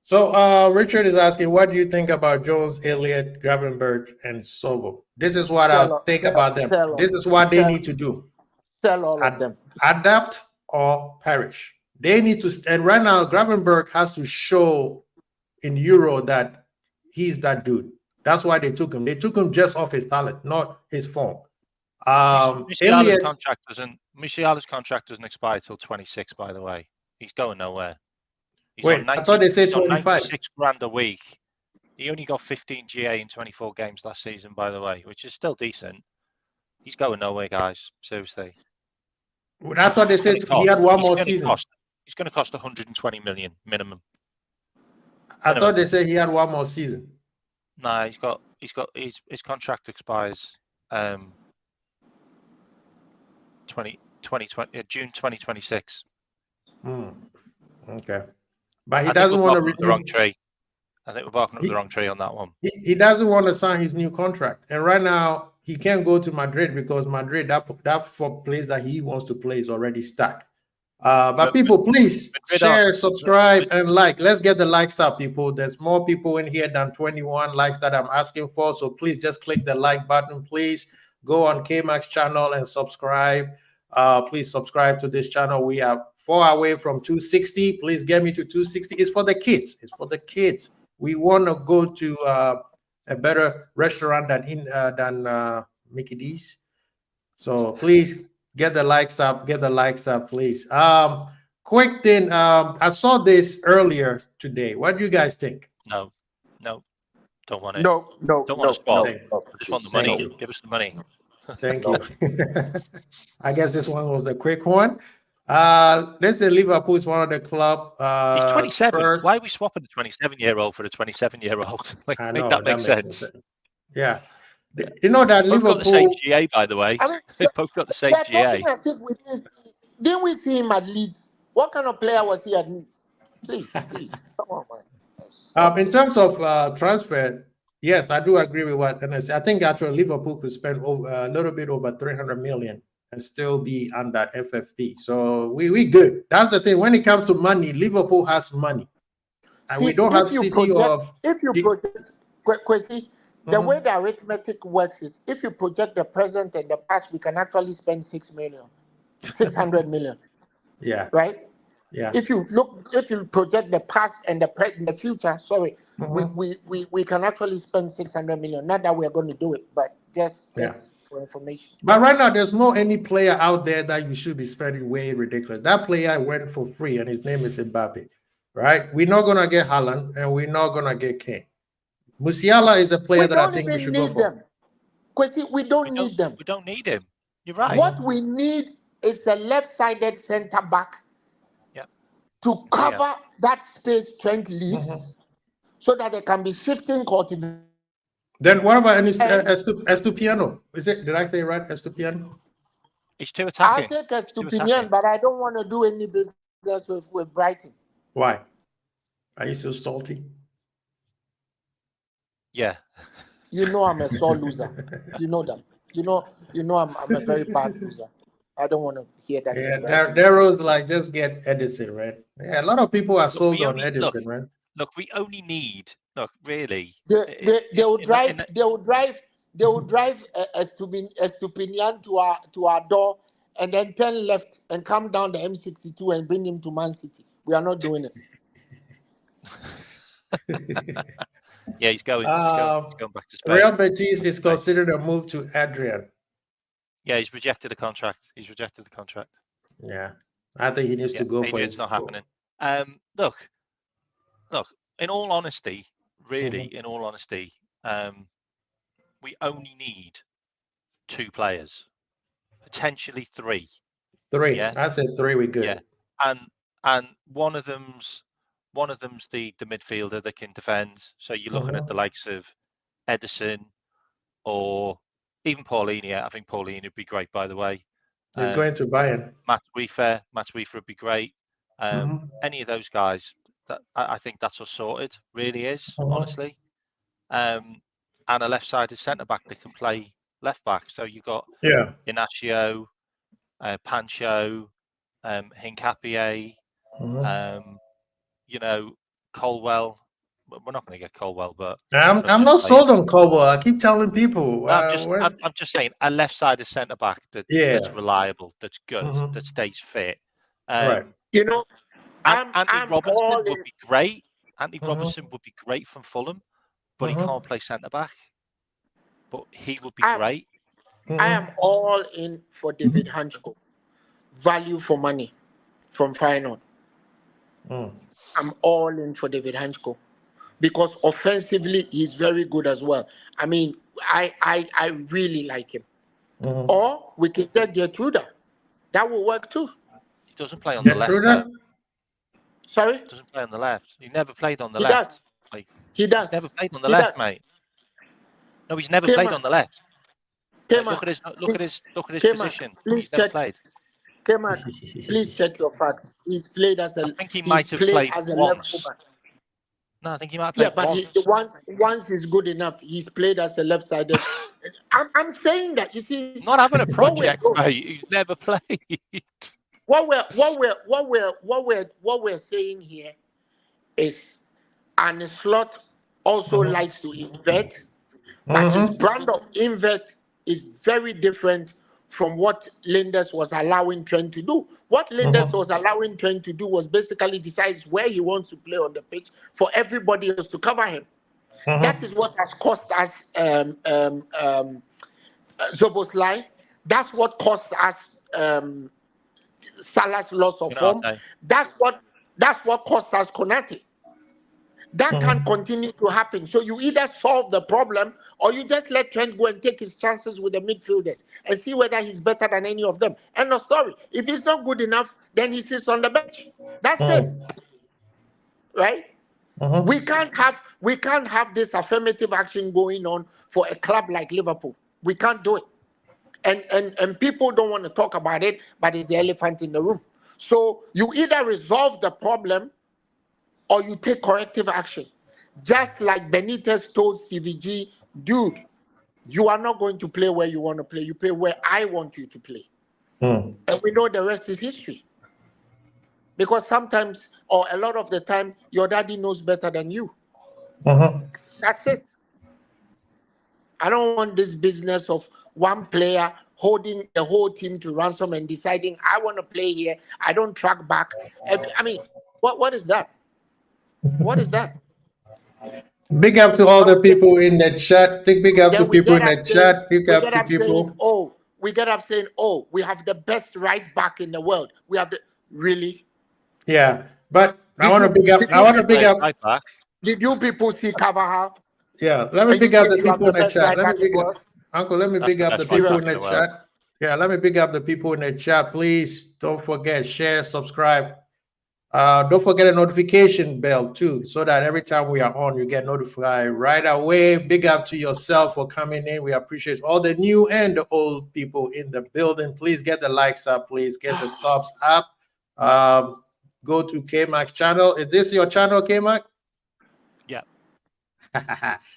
Speaker 1: So Richard is asking, what do you think about Jones, Elliott, Gravenberch, and Sobo? This is what I think about them. This is what they need to do.
Speaker 3: Sell all of them.
Speaker 1: Adapt or perish. They need to, and right now, Gravenberch has to show in Euro that he's that dude. That's why they took him. They took him just off his talent, not his form.
Speaker 2: Musiala's contract doesn't expire till 26, by the way. He's going nowhere.
Speaker 1: I thought they said 25.
Speaker 2: 96 grand a week. He only got 15 GA in 24 games last season, by the way, which is still decent. He's going nowhere, guys. Seriously.
Speaker 1: I thought they said he had one more season.
Speaker 2: He's going to cost 120 million minimum.
Speaker 1: I thought they said he had one more season.
Speaker 2: No, his contract expires June 2026.
Speaker 1: Okay. But he doesn't want to renew.
Speaker 2: The wrong tree. I think we're barking up the wrong tree on that one.
Speaker 1: He doesn't want to sign his new contract. And right now, he can't go to Madrid because Madrid, that place that he wants to play is already stuck. But people, please share, subscribe, and like. Let's get the likes up, people. There's more people in here than 21 likes that I'm asking for. So please just click the like button. Please go on K-Mac's channel and subscribe. Please subscribe to this channel. We are 4 away from 260. Please get me to 260. It's for the kids. It's for the kids. We want to go to a better restaurant than Mickey D's. So please Get the likes up. Get the likes up, please. Quick thing. I saw this earlier today. What do you guys think?
Speaker 2: No, don't want it.
Speaker 3: No,
Speaker 2: Don't want a spot. I just want the money.
Speaker 1: You.
Speaker 2: Give us the money.
Speaker 1: Thank you. I guess this one was a quick one. Let's say Liverpool is one of the club.
Speaker 2: He's 27.
Speaker 1: Spurs.
Speaker 2: Why are we swapping a 27-year-old for a 27-year-old? Like,
Speaker 1: I know,
Speaker 2: that makes sense.
Speaker 1: Yeah. You know that
Speaker 2: Both
Speaker 1: Liverpool
Speaker 2: got the same GA, by the way.
Speaker 3: I mean,
Speaker 2: They both got the same GA.
Speaker 3: As if didn't we see him at Leeds? What kind of player was he at Leeds? Please, come on, man.
Speaker 1: In terms of transfer, yes, I do agree with what Ernest said. I think actually Liverpool could spend a little bit over 300 million and still be under FFP. So we good. That's the thing. When it comes to money, Liverpool has money. And we don't have City of...
Speaker 3: If you project, Kwesi, the way the arithmetic works is, if you project the present and the past, we can actually spend 600 million.
Speaker 1: Yeah.
Speaker 3: Right?
Speaker 1: Yeah.
Speaker 3: If you project the past and the future, we can actually spend 600 million. Not that we are going to do it, but just for information.
Speaker 1: But right now, there's no any player out there that you should be spending way ridiculous. That player went for free, and his name is Mbappe. Right? We're not gonna get Haaland, and we're not gonna get Kane. Musiala is a player that I think we should go for.
Speaker 3: Kwesi, we don't need them.
Speaker 2: We don't need him. You're right.
Speaker 3: What we need is a left-sided centre back to cover that space Trent leaves, so that they can be shifting cultivation.
Speaker 1: Then what about Estupiñán? Is it? Did I say right? Estupiñán?
Speaker 2: He's too attacking.
Speaker 3: I'll take Estupiñán, but I don't want to do any business with Brighton.
Speaker 1: Why? Are you so salty?
Speaker 2: Yeah.
Speaker 3: You know I'm a sore loser. You know that. You know I'm a very bad loser. I don't want to hear that.
Speaker 1: Yeah, Darrow's like, just get Ederson, right? Yeah, a lot of people are sold on Ederson, right?
Speaker 2: Look, we only need. Look, really.
Speaker 3: They will drive Estupiñán to our door and then turn left and come down the M62 and bring him to Man City. We are not doing it.
Speaker 2: Yeah, he's going back to Spain.
Speaker 1: Real Betis is considered a move to Adrian.
Speaker 2: Yeah, he's rejected the contract.
Speaker 1: Yeah, I think he needs to go for it.
Speaker 2: It's not happening. Look. In all honesty, in all honesty, we only need 2 players, potentially 3.
Speaker 1: 3.
Speaker 2: Yeah?
Speaker 1: I said 3. We good.
Speaker 2: Yeah, and one of them's the midfielder that can defend. So you're looking at the likes of Ederson or even Paulinho. I think Paulinho would be great, by the way.
Speaker 1: He's going to Bayern.
Speaker 2: Matt Weaver would be great. Any of those guys. I think that's all sorted. Really is, honestly. And a left-sided centre back that can play left back. So you've got Inacio, Pancho, Hincapié, Colwell. We're not going to get Colwell, but
Speaker 1: I'm not sold on Colwell. I keep telling people.
Speaker 2: I'm just saying a left-sided centre back that's reliable, that's good, that stays fit.
Speaker 1: Right.
Speaker 2: Andy Robertson would be great. Andy Robertson would be great from Fulham, but he can't play centre back. But he would be great.
Speaker 3: I am all in for David Hanchko. Value for money from Feyenoord. I'm all in for David Hanchko because offensively he's very good as well. I mean, I really like him. Or we can get Gertruda. That will work too.
Speaker 2: He doesn't play on the left.
Speaker 3: Sorry?
Speaker 2: He doesn't play on the left. He never played on the left.
Speaker 3: He does.
Speaker 2: He's never played on the left, mate. No, he's never played on the left. Look at his position. He's never played.
Speaker 3: Please check your facts. He's played as a.
Speaker 2: I think he might have played
Speaker 3: as a
Speaker 2: once.
Speaker 3: left fullback.
Speaker 2: No, I think he might have played
Speaker 3: once. Once is good enough. He's played as a left-sided. I'm saying that, you see.
Speaker 2: Not having a project, mate. He's never played.
Speaker 3: What we're saying here is Arne Slot also likes to invert, but his brand of invert is very different from what Linders was allowing Trent to do. What Linders was allowing Trent to do was basically decide where he wants to play on the pitch for everybody else to cover him. That is what has cost us Zoboslai. That's what cost us Salah's loss of form. That's what cost us Konate. That can't continue to happen. So you either solve the problem or you just let Trent go and take his chances with the midfielders and see whether he's better than any of them. End of story. If he's not good enough, then he sits on the bench. That's it. Right? We can't have this affirmative action going on for a club like Liverpool. We can't do it. And people don't want to talk about it, but it's the elephant in the room. So you either resolve the problem or you take corrective action. Just like Benitez told CVG, dude, you are not going to play where you want to play. You play where I want you to play. And we know the rest is history. Because sometimes, or a lot of the time, your daddy knows better than you. That's it. I don't want this business of one player holding the whole team to ransom and deciding, I want to play here. I don't track back. I mean, what is that? What is that?
Speaker 1: Big up to all the people in the chat. Big up to people in the chat. Big up to people.
Speaker 3: We get up saying, oh, we have the best right back in the world. We have the really?
Speaker 1: Yeah, but I want to big up.
Speaker 2: Right back.
Speaker 3: Did you people see Carvajal?
Speaker 1: Yeah, let me big up the people in the chat. Let me big up, Uncle. Let me big up the people in the chat. Yeah, let me big up the people in the chat. Please don't forget, share, subscribe. Don't forget a notification bell too, so that every time we are on, you get notified right away. Big up to yourself for coming in. We appreciate all the new and the old people in the building. Please get the likes up. Please get the subs up. Go to K-Mac's channel. Is this your channel, K-Mac?
Speaker 2: Yeah.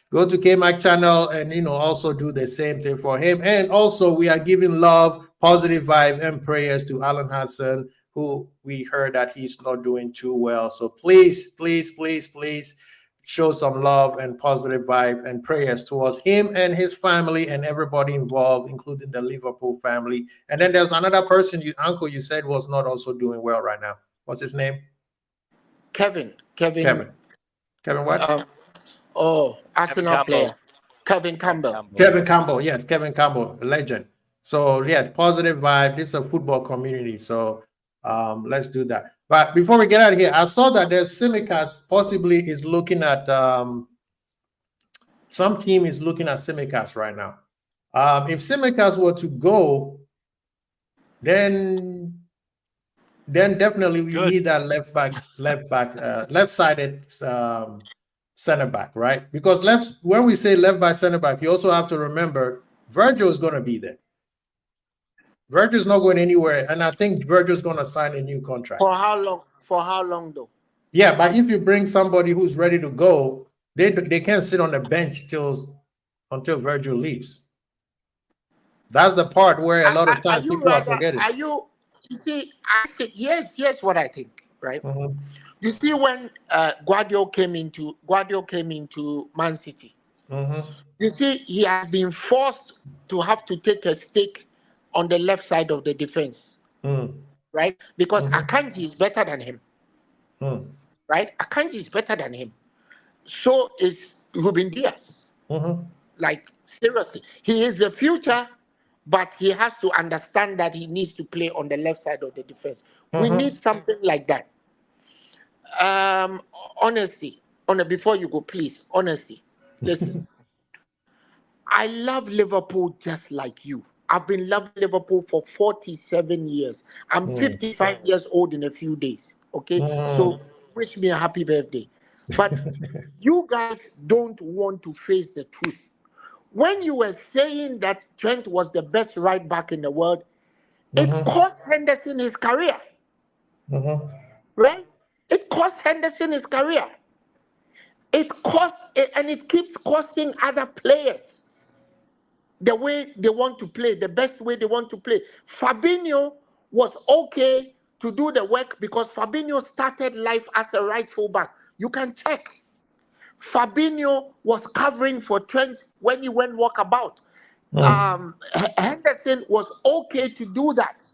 Speaker 1: Go to K-Mac channel and also do the same thing for him. And also we are giving love, positive vibe, and prayers to Alan Hassan, who we heard that he's not doing too well. So please, please, please, please show some love and positive vibe and prayers towards him and his family and everybody involved, including the Liverpool family. And then there's another person, Uncle, you said was not also doing well right now. What's his name?
Speaker 3: Kevin
Speaker 1: what?
Speaker 3: Arsenal player. Kevin Campbell.
Speaker 1: Kevin Campbell, yes, Kevin Campbell, a legend. So yes, positive vibe. This is a football community. So let's do that. But before we get out of here, I saw that there's Simicast possibly is looking at some team is looking at Simicast right now. If Simicast were to go, then definitely we need that left-sided center back, right? Because when we say left back center back, you also have to remember Virgil is going to be there. Virgil's not going anywhere, and I think Virgil's going to sign a new contract.
Speaker 3: For how long? For how long, though?
Speaker 1: Yeah, but if you bring somebody who's ready to go, they can't sit on the bench until Virgil leaves. That's the part where a lot of times people are forgetting.
Speaker 3: You see, I think here's what I think, right? You see, when Guardiola came into Man City, you see he has been forced to have to take a stake on the left side of the defense, right? Because Akanji is better than him, right? Akanji is better than him. So is Ruben Diaz. Like, seriously, he is the future, but he has to understand that he needs to play on the left side of the defense. We need something like that. Honesty, before you go, please, honesty. Listen, I love Liverpool just like you. I've been loving Liverpool for 47 years. I'm 55 years old in a few days, okay? So wish me a happy birthday. But you guys don't want to face the truth. When you were saying that Trent was the best right back in the world, it cost Henderson his career. Right? It cost Henderson his career. It keeps costing other players the way they want to play, the best way they want to play. Fabinho was okay to do the work because Fabinho started life as a right fullback. You can check. Fabinho was covering for Trent when he went walkabout. Henderson was okay to do that.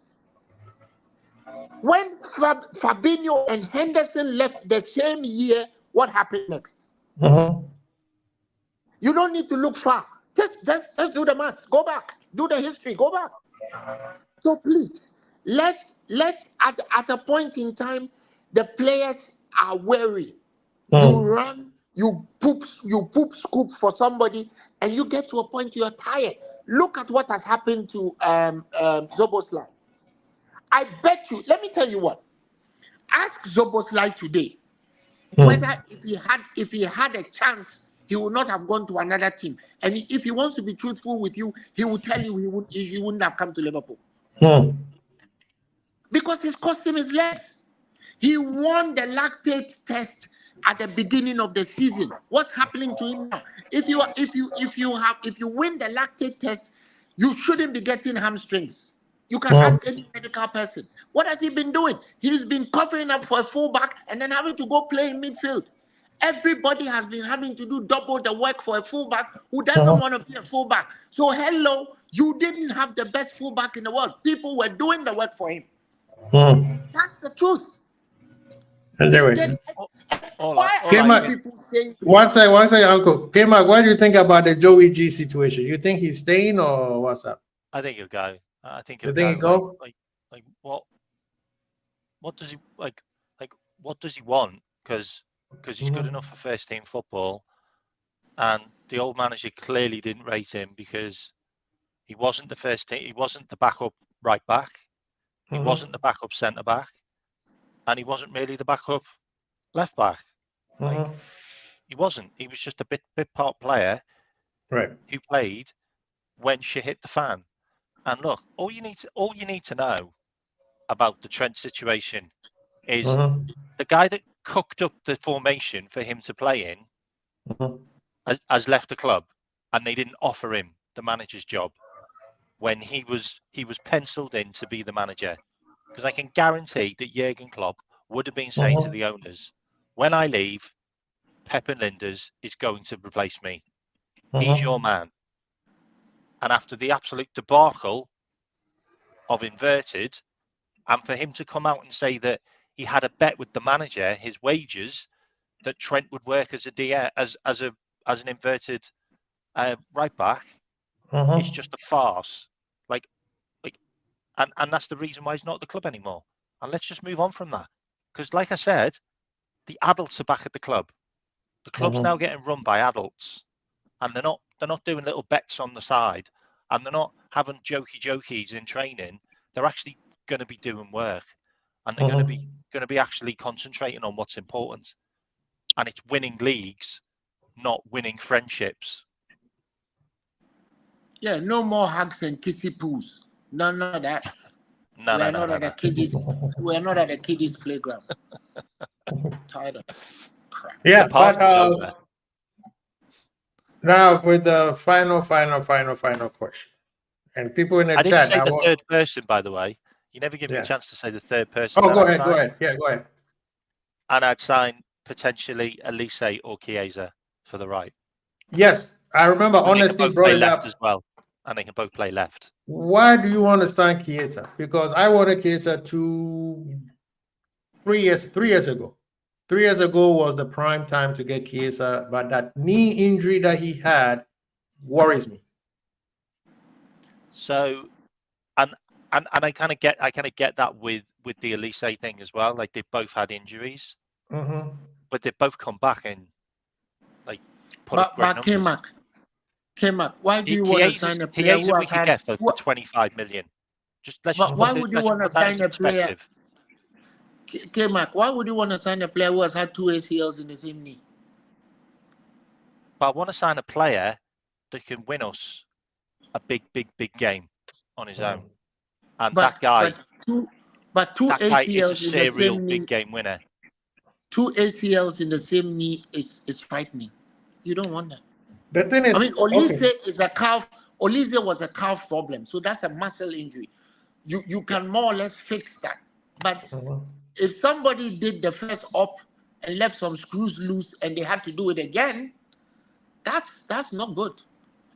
Speaker 3: When Fabinho and Henderson left the same year, what happened next? You don't need to look far. Just do the maths. Go back. Do the history. Go back. So please, let's at a point in time, the players are weary. You run, you poop scoop for somebody, and you get to a point you're tired. Look at what has happened to Zoboslai. I bet you. Let me tell you what. Ask Zoboslai today whether if he had a chance, he would not have gone to another team. And if he wants to be truthful with you, he will tell you he wouldn't have come to Liverpool. Because his costume is less. He won the lactate test at the beginning of the season. What's happening to him now? If you win the lactate test, you shouldn't be getting hamstrings. You can ask any medical person. What has he been doing? He's been covering up for a fullback and then having to go play in midfield. Everybody has been having to do double the work for a fullback who doesn't want to be a fullback. So hello, you didn't have the best fullback in the world. People were doing the work for him. That's the truth.
Speaker 1: And there
Speaker 3: people saying
Speaker 1: one second, Uncle. K-Mac, what do you think about the Joey G situation? You think he's staying or what's up?
Speaker 2: I think he'll go. I think he'll
Speaker 1: you think
Speaker 2: go. Like what does he like? What does he want? Because he's good enough for first team football, and the old manager clearly didn't rate him because he wasn't the first team. He wasn't the backup right back. He wasn't the backup centre back, and he wasn't really the backup left back. He wasn't. He was just a bit part player,
Speaker 1: right?
Speaker 2: Who played when shit hit the fan. And look, all you need to know about the Trent situation is the guy that cooked up the formation for him to play in has left the club, and they didn't offer him the manager's job when he was penciled in to be the manager. Because I can guarantee that Jurgen Klopp would have been saying to the owners, when I leave, Pep and Linders is going to replace me. He's your man. And after the absolute debacle of Inverted, and for him to come out and say that he had a bet with the manager, his wages, that Trent would work as an inverted right back, it's just a farce. And that's the reason why he's not at the club anymore. And let's just move on from that. Because like I said, the adults are back at the club. The club's now getting run by adults. And they're not doing little bets on the side. And they're not having jokies in training. They're actually going to be doing work. And they're going to be actually concentrating on what's important. And it's winning leagues, not winning friendships.
Speaker 3: Yeah, no more hugs and kissy poos. None of that. We're not at a kiddies playground. Tired of crap.
Speaker 1: Yeah, but now with the final question. And people in the chat.
Speaker 2: I didn't say the third person, by the way. You never give me a chance to say the third person.
Speaker 1: Oh, go ahead. Yeah, go ahead.
Speaker 2: And I'd sign potentially Elise or Chiesa for the right.
Speaker 1: Yes, I remember. Honestly, brought it up
Speaker 2: as well. And they can both play left.
Speaker 1: Why do you want to sign Chiesa? Because I wanted Chiesa 3 years ago. 3 years ago was the prime time to get Chiesa, but that knee injury that he had worries me.
Speaker 2: So, and I kind of get that with the Elise thing as well. Like they both had injuries, but they both come back and like put up great numbers.
Speaker 3: K-Mac, why do you want to sign a player who
Speaker 2: we can get for 25 million?
Speaker 3: Why would you want to sign a player? K-Mac, why would you want to sign a player who has had 2 ACLs in the same knee?
Speaker 2: But I want to sign a player that can win us a big game on his own. And that guy
Speaker 3: two ACLs
Speaker 2: is a serial big game winner.
Speaker 3: 2 ACLs in the same knee, it's frightening. You don't want that.
Speaker 1: The thing is,
Speaker 3: Olise is a calf. Olise was a calf problem, so that's a muscle injury. You can more or less fix that. But if somebody did the first op and left some screws loose and they had to do it again, that's not good.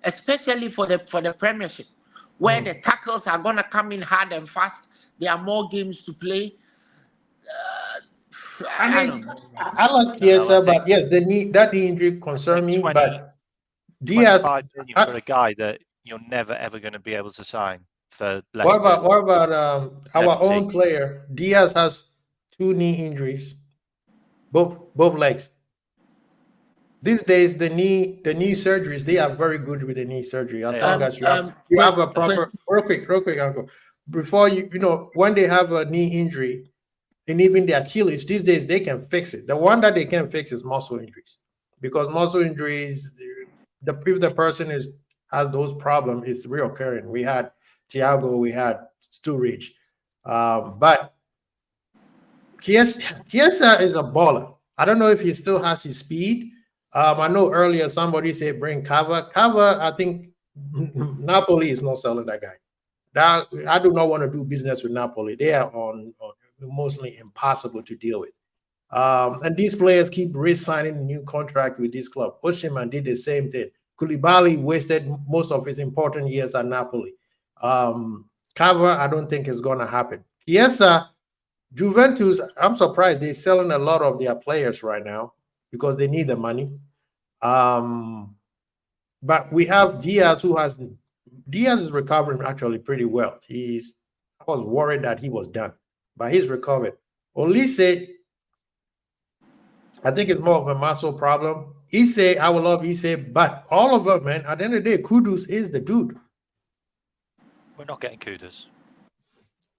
Speaker 3: Especially for the Premiership, where the tackles are gonna come in hard and fast. There are more games to play. I don't know.
Speaker 1: I like Chiesa, but yes, that knee injury concerned me. But Diaz,
Speaker 2: 25 million for a guy that you're never ever going to be able to sign. for Leicester.
Speaker 1: What about our own player? Diaz has 2 knee injuries, both legs. These days, the knee surgeries, they are very good with the knee surgery. As long as you have a proper, real quick, Uncle. Before when they have a knee injury, and even the Achilles, these days they can fix it. The one that they can't fix is muscle injuries, because muscle injuries, if the person has those problems, it's reoccurring. We had Thiago, we had Sturridge, but Chiesa is a baller. I don't know if he still has his speed. I know earlier somebody said bring Cava. Cava, I think Napoli is not selling that guy. I do not want to do business with Napoli. They are on mostly impossible to deal with. And these players keep re-signing a new contract with this club. Osimhen did the same thing. Koulibaly wasted most of his important years at Napoli. Cava, I don't think is going to happen. Chiesa, Juventus, I'm surprised they're selling a lot of their players right now because they need the money. But we have Diaz, Diaz is recovering actually pretty well. I was worried that he was done, but he's recovered. Olise, I think it's more of a muscle problem. Isse, I would love Isse, but all of them, man, at the end of the day, Kudus is the dude.
Speaker 2: We're not getting Kudus.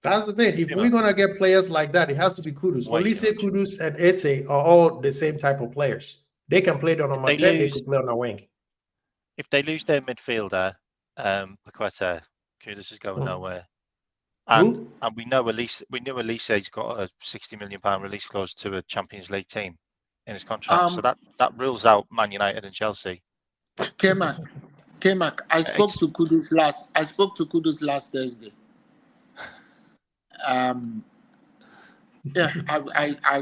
Speaker 1: That's the thing. If we're going to get players like that, it has to be Kudus. Olise, Kudus, and Eze are all the same type of players. They can play on a 10, they could play on a wing.
Speaker 2: If they lose their midfielder, Paqueta, Kudus is going nowhere. And we know Olise's got a £60 million release clause to a Champions League team in his contract. So that rules out Man United and Chelsea.
Speaker 3: K-Mac, I spoke to Kudus last Thursday. I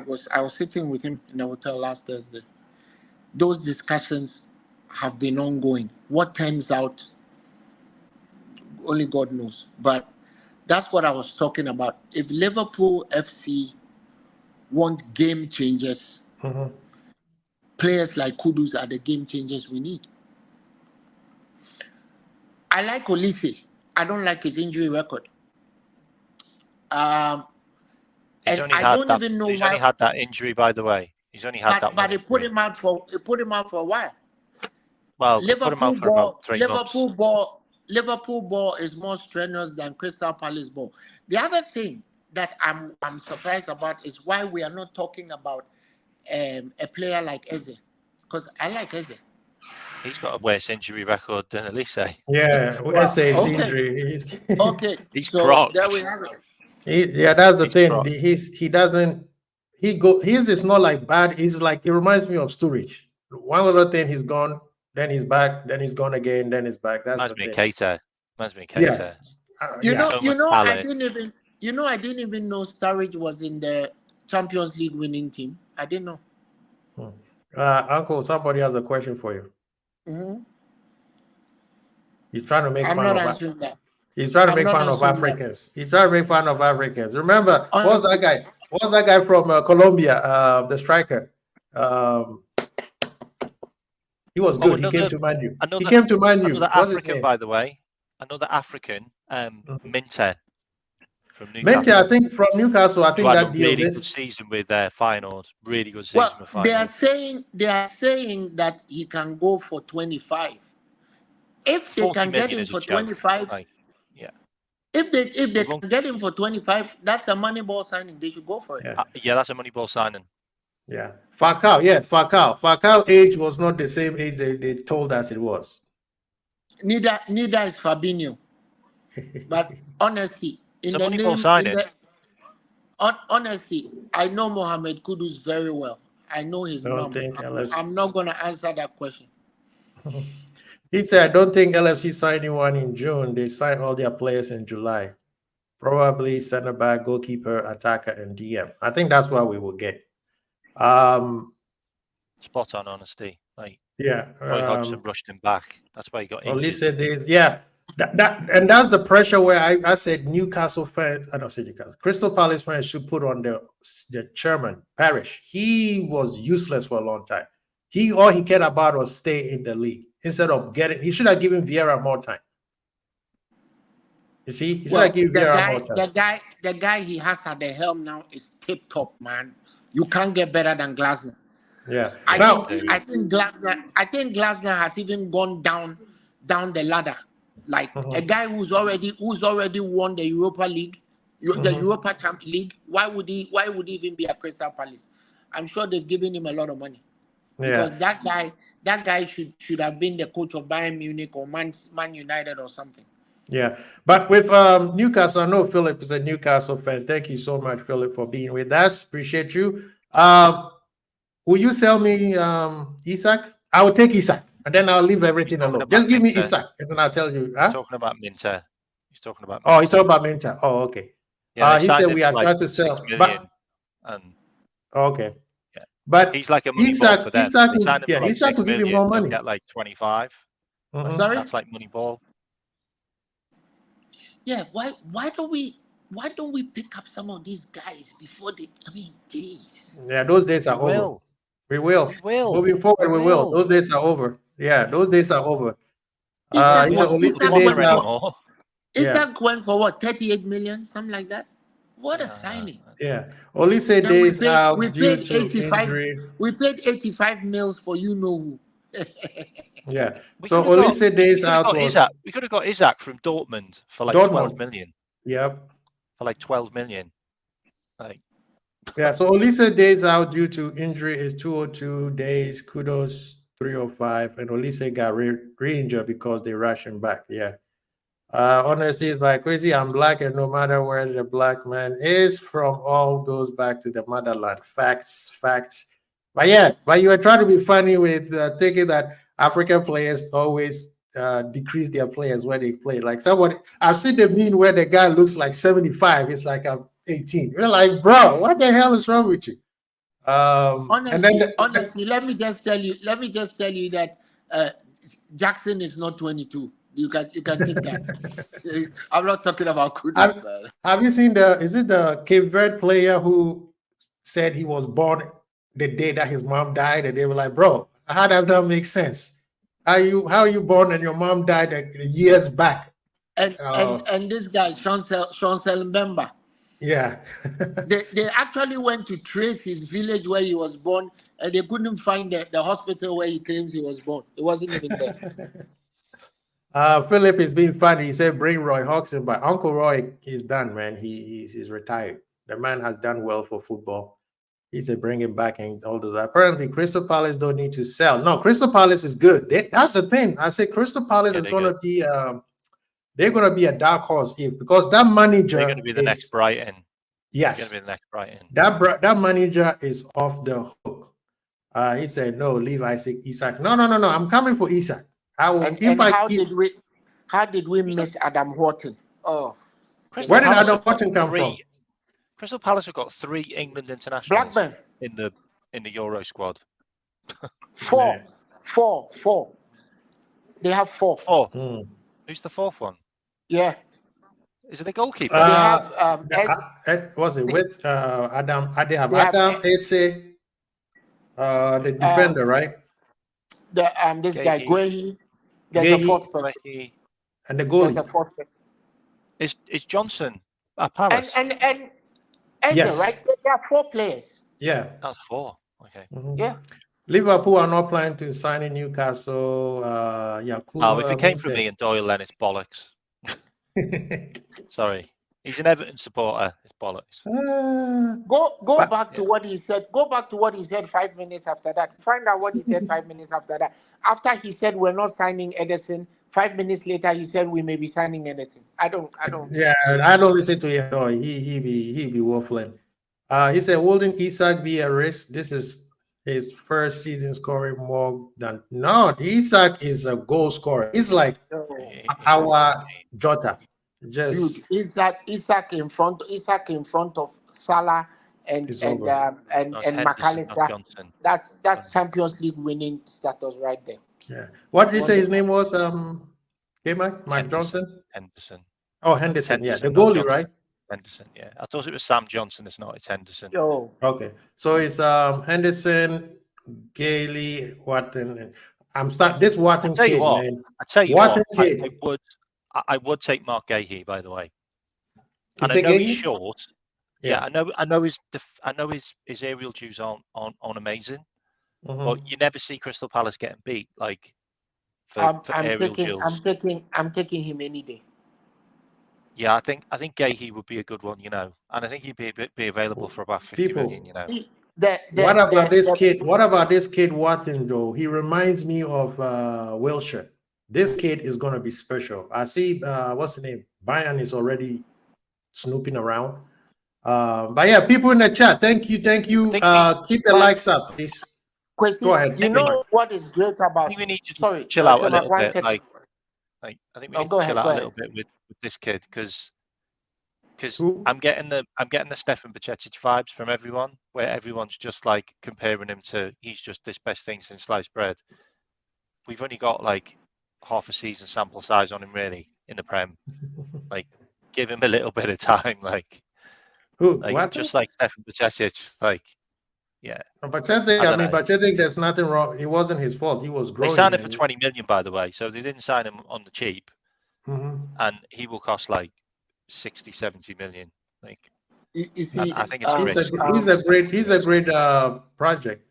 Speaker 3: was sitting with him in a hotel last Thursday. Those discussions have been ongoing. What turns out, only God knows. But that's what I was talking about. If Liverpool FC want game changers, players like Kudus are the game changers we need. I like Olise. I don't like his injury record. And I don't even know why.
Speaker 2: He's only had that injury, by the way. He's only had that.
Speaker 3: But it put him out for a while.
Speaker 2: Well, Liverpool for about 3 months.
Speaker 3: Liverpool ball is more strenuous than Crystal Palace ball. The other thing that I'm surprised about is why we are not talking about a player like Eze, because I like Eze.
Speaker 2: He's got a worse injury record than Olise.
Speaker 1: Yeah, Eze's injury.
Speaker 2: He's crocked.
Speaker 3: There we have it.
Speaker 1: That's the thing. He's not like bad. He's like, it reminds me of Sturridge. One little thing, he's gone, then he's back, then he's gone again, then he's back. That's the thing.
Speaker 2: Keita. Keita.
Speaker 3: I didn't even know Sturridge was in the Champions League winning team. I didn't know.
Speaker 1: Uncle, somebody has a question for you. He's trying to make fun of answering that. He's trying to make fun of Africans. He's trying to make fun of Africans. Remember, what's that guy? What's that guy from Colombia? The striker. He was good. He came to Man U. He came to Man U.
Speaker 2: What's his name? By the way, another African, Minter from Newcastle.
Speaker 1: Minter, I think from Newcastle. I think that deal.
Speaker 2: Really good season with Feyenoord. Really good season with Feyenoord.
Speaker 3: They are saying that he can go for 25. If they can get him for 25, if they can get him for 25, that's a Moneyball signing. They should go for it.
Speaker 2: Yeah, that's a Moneyball signing.
Speaker 1: Yeah, Falcao age was not the same age they told us it was.
Speaker 3: Neither is Fabinho. But honestly, honestly, I know Mohamed Kudus very well. I know his number. I'm not going to answer that question.
Speaker 1: He said, I don't think LFC signed anyone in June. They signed all their players in July. Probably center back, goalkeeper, attacker, and DM. I think that's what we will get.
Speaker 2: Spot on, honesty.
Speaker 1: Hodgson
Speaker 2: rushed him back. That's why he got injured.
Speaker 1: And that's the pressure where I said Newcastle fans, I don't say Newcastle, Crystal Palace fans should put on the chairman, Parrish. He was useless for a long time. All he cared about was stay in the league instead of he should have given Vieira more time. You see, he's
Speaker 3: Well,
Speaker 1: like give Vieira more time.
Speaker 3: the guy he has at the helm now is tip top, man. You can't get better than Glasner.
Speaker 1: Yeah.
Speaker 3: I think Glasner has even gone down the ladder. Like a guy who's already won the Europa League, the Europa Champions League. Why would he even be at Crystal Palace? I'm sure they've given him a lot of money. Because that guy should have been the coach of Bayern Munich or Man United or something.
Speaker 1: Yeah, but with Newcastle, I know Philip is a Newcastle fan. Thank you so much, Philip, for being with us. Appreciate you. Will you sell me Isak? I will take Isak, and then I'll leave everything alone. Just give me Isak, and then I'll tell you.
Speaker 2: He's talking about Minter. He's talking about.
Speaker 1: Oh, he's talking about Minter. Oh, okay.
Speaker 2: Yeah,
Speaker 1: he said we are trying to sell. Okay.
Speaker 2: Yeah.
Speaker 1: But
Speaker 2: he's like a money ball for them.
Speaker 1: Isak will give you more money.
Speaker 2: Get like 25.
Speaker 3: Sorry,
Speaker 2: that's like money ball.
Speaker 3: Yeah, why don't we pick up some of these guys before they? I mean, geez.
Speaker 1: Yeah, those days are over. We will. Moving forward, we will. Those days are over. Yeah, those days are over.
Speaker 3: Isak went for what, 38 million, something like that. What a signing!
Speaker 1: Yeah, Olise days out due to
Speaker 3: 85.
Speaker 1: injury.
Speaker 3: We paid 85 mils for you know who.
Speaker 1: Yeah. So Olise days out.
Speaker 2: We could have got Isak from Dortmund for like 12 million.
Speaker 1: Yep.
Speaker 2: For like 12 million. Like.
Speaker 1: Yeah. So Olise days out due to injury is 202 days. Kudos 305, and Olise got re-injured because they rushed him back. Yeah. Honestly, it's like crazy. I'm black, and no matter where the black man is from, all goes back to the motherland. Facts. But you are trying to be funny with thinking that African players always decrease their players when they play. Like somebody, I've seen the meme where the guy looks like 75. It's like I'm 18. You're like, bro, what the hell is wrong with you?
Speaker 3: Honestly, let me just tell you that Jackson is not 22. You can take that. I'm not talking about Kudus.
Speaker 1: Have you seen is it the Cape Verde player who said he was born the day that his mom died, and they were like, bro, how does that make sense? How are you born and your mom died years back?
Speaker 3: And this guy, Chancel Mbemba.
Speaker 1: Yeah.
Speaker 3: they actually went to trace his village where he was born, and they couldn't find the hospital where he claims he was born. It wasn't even there.
Speaker 1: Philip is being funny. He said, bring Roy Hodgson, but Uncle Roy is done, man. He's retired. The man has done well for football. He said, bring him back and all those. Apparently, Crystal Palace don't need to sell. No, Crystal Palace is good. That's the thing. I said Crystal Palace is going to be, they're going to be a dark horse because that manager.
Speaker 2: They're going to be the next Brighton.
Speaker 1: Yes.
Speaker 2: They're going to be the next Brighton.
Speaker 1: That manager is off the hook. He said, no, leave Isak. No. I'm coming for Isak. How
Speaker 3: did we miss Adam Horton? Oh,
Speaker 1: where did Adam Horton come from?
Speaker 2: Crystal Palace have got 3 England internationals
Speaker 3: Blackburn
Speaker 2: in the Euro squad.
Speaker 3: Four. They have 4.
Speaker 2: Who's the 4th one?
Speaker 3: Yeah.
Speaker 2: Is it the goalkeeper?
Speaker 3: They have
Speaker 1: was it with Adam? They have Adam Eze, the defender, right?
Speaker 3: This guy Guehi. There's a 4th person.
Speaker 1: And the goalie.
Speaker 3: There's a 4th person.
Speaker 2: Is Johnson at Palace?
Speaker 3: And yes, right? There are 4 players.
Speaker 1: Yeah.
Speaker 2: That's 4. Okay.
Speaker 3: Yeah.
Speaker 1: Liverpool are not planning to sign in Newcastle.
Speaker 2: If it came from me and Doyle, then it's bollocks. Sorry. He's an Everton supporter. It's bollocks.
Speaker 3: Go back to what he said. Go back to what he said 5 minutes after that. Find out what he said 5 minutes after that. After he said we're not signing Ederson, 5 minutes later he said we may be signing Ederson. I don't.
Speaker 1: Yeah, I don't listen to him. No, he be waffling. He said, wouldn't Isak be a risk? This is his first season scoring more than Isak is a goal scorer. He's like our Jota. Just
Speaker 3: Isak in front of Salah and McAllister. That's Champions League winning status right there.
Speaker 1: Yeah. What did you say his name was? Mike Johnson?
Speaker 2: Henderson.
Speaker 1: Oh, Henderson. Yeah, the goalie, right?
Speaker 2: Henderson. Yeah, I thought it was Sam Johnson. It's not. It's Henderson.
Speaker 3: Oh.
Speaker 1: Okay, so it's Henderson, Gailey, Watson. I'm starting this Watson kid, man.
Speaker 2: I tell you what, I would take Mark Gahey, by the way.
Speaker 1: You
Speaker 2: and I
Speaker 1: think
Speaker 2: know
Speaker 1: Gahey?
Speaker 2: he's short. Yeah, I know his aerial duels aren't amazing, but you never see Crystal Palace getting beat like for aerial duels.
Speaker 3: I'm taking him any day.
Speaker 2: Yeah, I think Gahey would be a good one, and I think he'd be available for about 50 million,
Speaker 1: What about this kid? What about this kid Watson, though? He reminds me of Wilshere. This kid is going to be special. I see, what's the name? Bayern is already snooping around. But yeah, people in the chat, thank you. Keep the likes up, please. Go ahead.
Speaker 3: You know what is great about?
Speaker 2: I think we need to chill out a little bit. Like, I think we need to chill out a little bit with this kid because I'm getting the Stefan Bajcetic vibes from everyone, where everyone's just like comparing him to he's just this best thing since sliced bread. We've only got like half a season sample size on him really in the Prem. Like, give him a little bit of time, like just like Stefan Bajcetic, like. Yeah,
Speaker 1: Bajcetic, there's nothing wrong. It wasn't his fault. He was growing.
Speaker 2: They signed him for 20 million, by the way, so they didn't sign him on the cheap. And he will cost like 60, 70 million. Like,
Speaker 3: you see,
Speaker 2: I think it's a risk.
Speaker 1: He's a great project.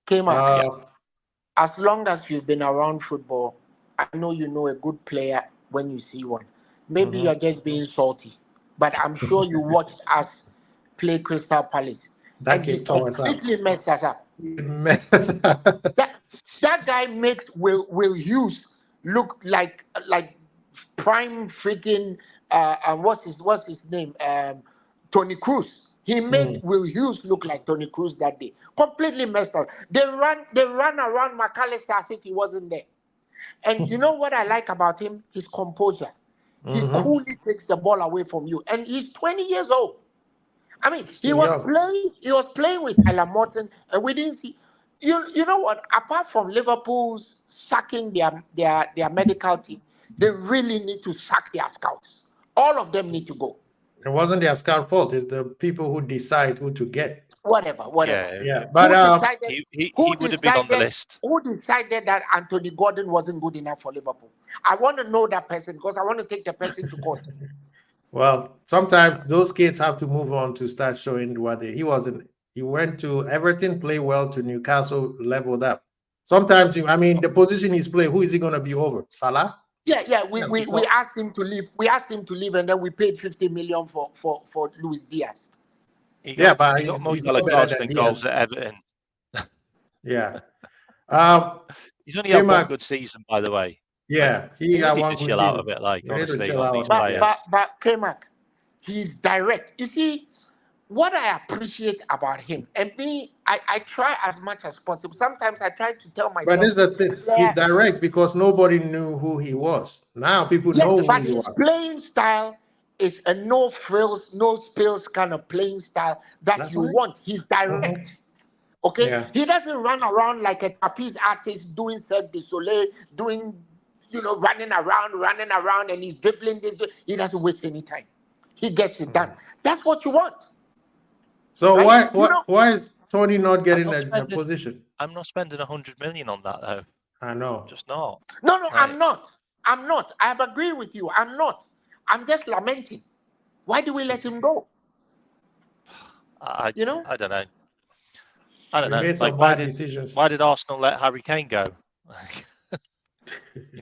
Speaker 3: As long as you've been around football, I know you know a good player when you see one. Maybe you're just being salty, but I'm sure you watched us play Crystal Palace. And he completely messed us up. That guy makes Will Hughes look like prime freaking what's his name? Tony Cruz. He made Will Hughes look like Tony Cruz that day. Completely messed up. They run around McAllister as if he wasn't there. And you know what I like about him? His composure. He coolly takes the ball away from you. And he's 20 years old. I mean, he was playing with Ella Morton, and we didn't see. You know what? Apart from Liverpool's sacking their medical team, they really need to sack their scouts. All of them need to go.
Speaker 1: It wasn't their scout fault. It's the people who decide who to get.
Speaker 3: Whatever.
Speaker 1: Yeah. But
Speaker 2: he would have been on the list.
Speaker 3: Who decided that Anthony Gordon wasn't good enough for Liverpool? I want to know that person because I want to take the person to court.
Speaker 1: Well, sometimes those kids have to move on to start showing what he wasn't. He went to Everton, played well, to Newcastle, leveled up. Sometimes, the position he's playing, who is he going to be over? Salah?
Speaker 3: Yeah. We asked him to leave. We asked him to leave, and then we paid 50 million for Luis Diaz.
Speaker 1: But
Speaker 2: he got more than goals at Everton.
Speaker 1: Yeah.
Speaker 2: He's only had one good season, by the way.
Speaker 1: Yeah, he got one good
Speaker 2: chill
Speaker 1: season.
Speaker 2: Out a bit, like honestly.
Speaker 3: But K-Mac, he's direct. You see, what I appreciate about him, and me, I try as much as possible. Sometimes I try to tell myself.
Speaker 1: But this is the thing. He's direct because nobody knew who he was. Now people know who he was.
Speaker 3: But his playing style is a no frills, no spills kind of playing style that you want. He's direct. Okay? Yeah. He doesn't run around like a trapeze artist doing Cirque du Soleil, doing, running around, and he's dribbling this. He doesn't waste any time. He gets it done. That's what you want.
Speaker 1: So right? why is Tony not getting a position?
Speaker 2: I'm not spending 100 million on that though.
Speaker 1: I know.
Speaker 2: Just not.
Speaker 3: No, right. I'm not. I agree with you. I'm not. I'm just lamenting. Why do we let him go?
Speaker 2: I don't know. I don't know.
Speaker 1: Made some bad decisions.
Speaker 2: Why did Arsenal let Harry Kane go?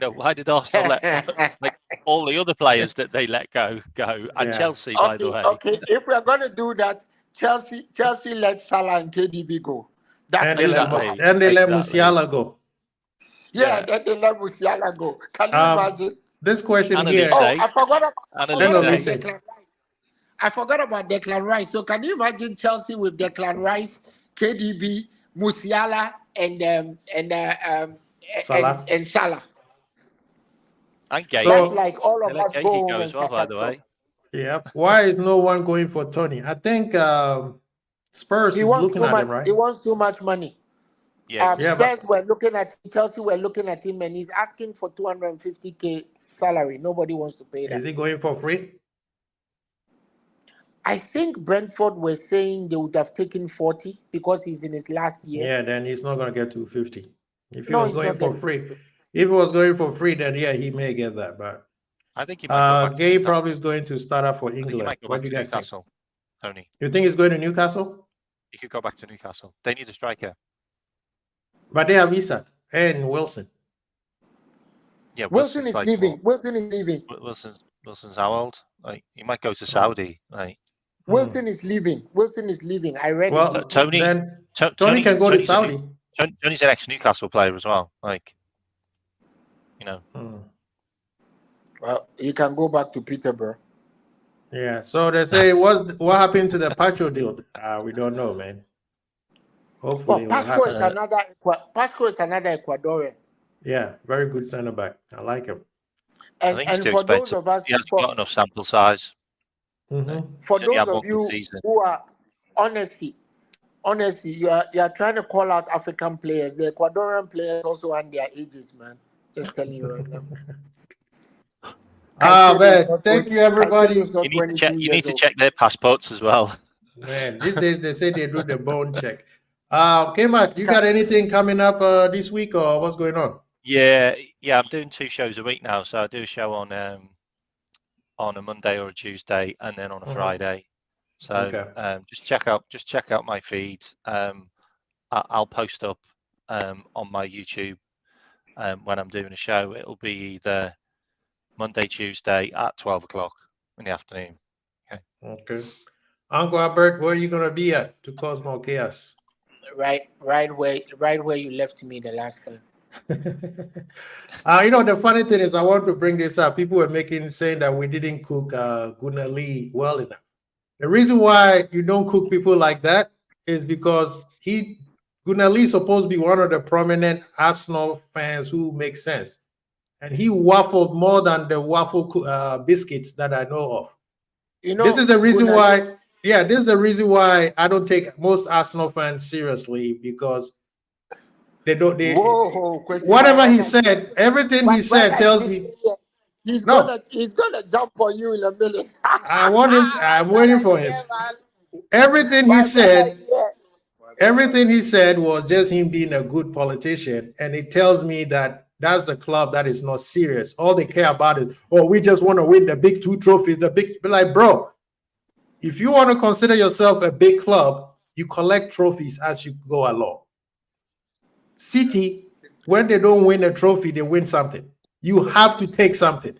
Speaker 2: Why did Arsenal let all the other players that they let go? And Chelsea, by the way.
Speaker 3: Okay, if we're going to do that, Chelsea let Salah and KDB go.
Speaker 1: And they let Musiala go.
Speaker 3: Yeah, then they let Musiala go. Can you imagine?
Speaker 1: This question here.
Speaker 3: I forgot about Declan Rice. So can you imagine Chelsea with Declan Rice, KDB, Musiala, and Salah? And Salah.
Speaker 2: And Gay.
Speaker 3: So that's like all of us go
Speaker 2: as well, by the way.
Speaker 1: Yeah. Why is no one going for Tony? I think Spurs is looking at him, right?
Speaker 3: He wants too much money. Spurs were looking at him, Chelsea were looking at him, and he's asking for 250K salary. Nobody wants to pay that.
Speaker 1: Is he going for free?
Speaker 3: I think Brentford were saying they would have taken 40 because he's in his last year.
Speaker 1: Yeah, then he's not going to get 250. If he was going for free, then he may get that. But
Speaker 2: I think he might go back.
Speaker 1: Gay probably is going to start up for England.
Speaker 2: He might go
Speaker 1: What
Speaker 2: back
Speaker 1: do you
Speaker 2: to
Speaker 1: guys
Speaker 2: Newcastle,
Speaker 1: think?
Speaker 2: Tony.
Speaker 1: You think he's going to Newcastle?
Speaker 2: He could go back to Newcastle. They need a striker.
Speaker 1: But they have Isak and Wilson.
Speaker 2: Yeah,
Speaker 3: Wilson is leaving.
Speaker 2: What?
Speaker 3: Wilson is leaving.
Speaker 2: Wilson's how old? Like he might go to Saudi. Like
Speaker 3: Wilson is leaving. Wilson is leaving. I read it.
Speaker 2: Tony
Speaker 1: can go to Saudi.
Speaker 2: Tony's an ex-Newcastle player as well. Like, you know.
Speaker 3: Well, he can go back to Peterborough.
Speaker 1: Yeah. So they say, what happened to the Pacho deal? We don't know, man. Hopefully,
Speaker 3: Pasco is another Ecuadorian.
Speaker 1: Yeah, very good center back. I like him.
Speaker 2: And
Speaker 3: for those of us,
Speaker 2: he hasn't got enough sample size.
Speaker 3: For those of you who are honestly, you are trying to call out African players. The Ecuadorian players also on their ages, man. Just telling you right now.
Speaker 1: Man, thank you, everybody.
Speaker 2: You need to check their passports as well.
Speaker 1: Man, these days they say they do the bone check. Okay, Mark, you got anything coming up this week or what's going on?
Speaker 2: Yeah, I'm doing 2 shows a week now. So I do a show on a Monday or a Tuesday, and then on a Friday. So just check out my feed. I'll post up on my YouTube when I'm doing a show. It'll be either Monday, Tuesday at 12 o'clock in the afternoon.
Speaker 1: Okay. Uncle Albert, where are you gonna be at to cause more chaos?
Speaker 3: Right where you left me the last time.
Speaker 1: The funny thing is, I want to bring this up. People were saying that we didn't cook Gunnar Lee well enough. The reason why you don't cook people like that is because Gunnar Lee is supposed to be one of the prominent Arsenal fans who make sense. And he waffled more than the waffle biscuits that I know of. This is the reason why. Yeah, this is the reason why I don't take most Arsenal fans seriously, because they don't. Whatever he said, everything he said tells me
Speaker 3: he's gonna jump on you in a minute.
Speaker 1: I want him. I'm waiting for him. Everything he said was just him being a good politician, and it tells me that that's a club that is not serious. All they care about is, we just want to win the big 2 trophies. Like, bro, if you want to consider yourself a big club, you collect trophies as you go along. City, when they don't win a trophy, they win something. You have to take something.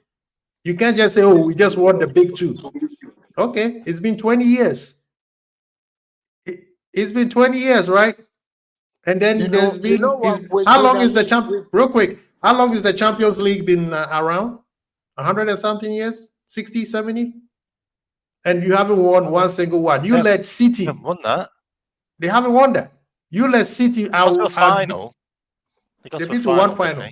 Speaker 1: You can't just say, we just won the big 2. Okay, it's been 20 years. It's been 20 years, right? And then how long is the champion? Real quick, how long is the Champions League been around? 100 and something years? 60, 70? And you haven't won one single one. You let City.
Speaker 2: They haven't won that.
Speaker 1: They haven't won that. You let City out.
Speaker 2: To a final.
Speaker 1: They've been to one final.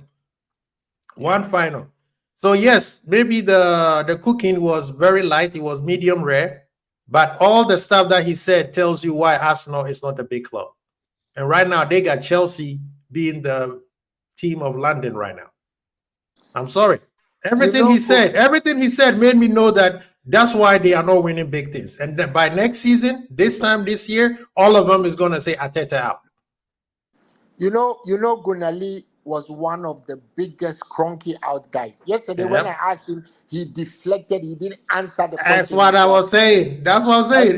Speaker 1: One final. So yes, maybe the cooking was very light. It was medium rare. But all the stuff that he said tells you why Arsenal is not a big club. And right now, they got Chelsea being the team of London right now. I'm sorry. Everything he said made me know that that's why they are not winning big things. And then by next season, this year, all of them is going to say Arteta out.
Speaker 3: Gunnar Lee was one of the biggest cronky out guys. Yesterday, when I asked him, he deflected. He didn't answer the question.
Speaker 1: That's what I was saying.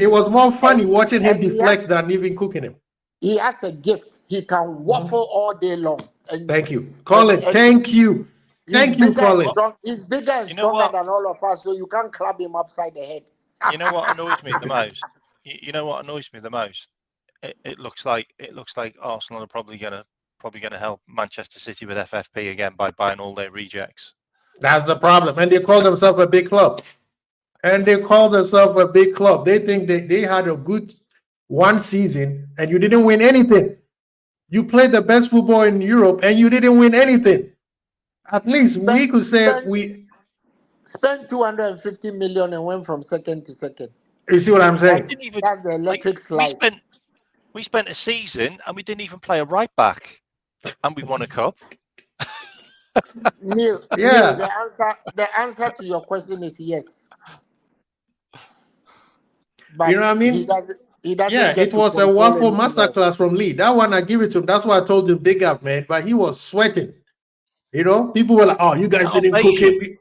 Speaker 1: It was more funny watching him deflect than even cooking him.
Speaker 3: He has a gift. He can waffle all day long.
Speaker 1: Thank you. Colin, thank you. Thank you, Colin.
Speaker 3: He's bigger and stronger than all of us, so you can't club him upside the head.
Speaker 2: You know what annoys me the most? It looks like Arsenal are probably gonna help Manchester City with FFP again by buying all their rejects.
Speaker 1: That's the problem. And they call themselves a big club. They think they had a good one season and you didn't win anything. You played the best football in Europe and you didn't win anything. At least we could say we
Speaker 3: spent 250 million and went from second to second.
Speaker 1: You see what I'm saying?
Speaker 3: That's the electric slide.
Speaker 2: We spent a season and we didn't even play a right back, and we won a cup.
Speaker 3: Neil, the answer to your question is yes.
Speaker 1: But you know what I mean?
Speaker 3: He doesn't
Speaker 1: it was a waffle masterclass from Lee. That one I give it to him. That's why I told him big up, man. But he was sweating. People were like, "Oh, you guys didn't cook him."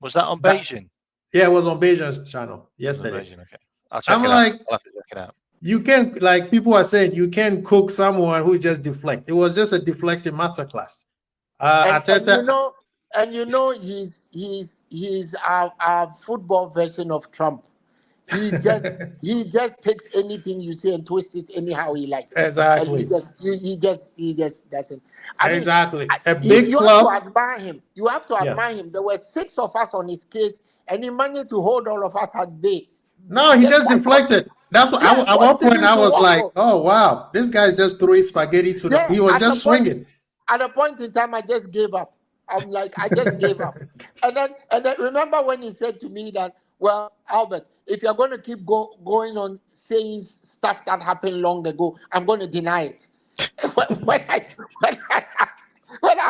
Speaker 2: Was that on Beijing?
Speaker 1: Yeah, it was on Beijing's channel yesterday.
Speaker 2: Beijing, okay. I'll check it out. I'll have to check it out.
Speaker 1: You can't, like people are saying, you can't cook someone who just deflect. It was just a deflecting masterclass.
Speaker 3: And you know, he's our football version of Trump. He just takes anything you say and twists it anyhow he likes.
Speaker 1: Exactly.
Speaker 3: And he just doesn't.
Speaker 1: Exactly.
Speaker 3: A big club. You have to admire him. You have to admire him. There were 6 of us on his case, and he managed to hold all of us at bay.
Speaker 1: No, he just deflected. That's what at one point I was like, oh wow, this guy just threw his spaghetti to he was just swinging.
Speaker 3: At a point in time, I just gave up. I'm like, I just gave up. And then remember when he said to me that, well, Albert, if you're going to keep going on saying stuff that happened long ago, I'm going to deny it. when I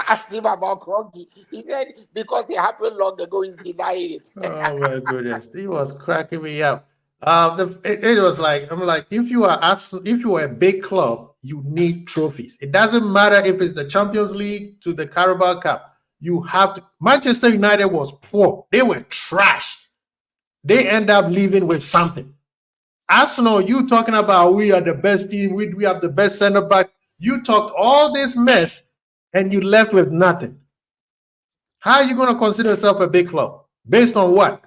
Speaker 3: asked him about Kroenke, he said because it happened long ago, he's denying it.
Speaker 1: Oh my goodness, he was cracking me up. It was like, I'm like, if you are a big club, you need trophies. It doesn't matter if it's the Champions League to the Carabao Cup. You have to. Manchester United was poor. They were trash. They end up leaving with something. Arsenal, you talking about we are the best team. We have the best center back. You talked all this mess and you left with nothing. How are you going to consider yourself a big club? Based on what?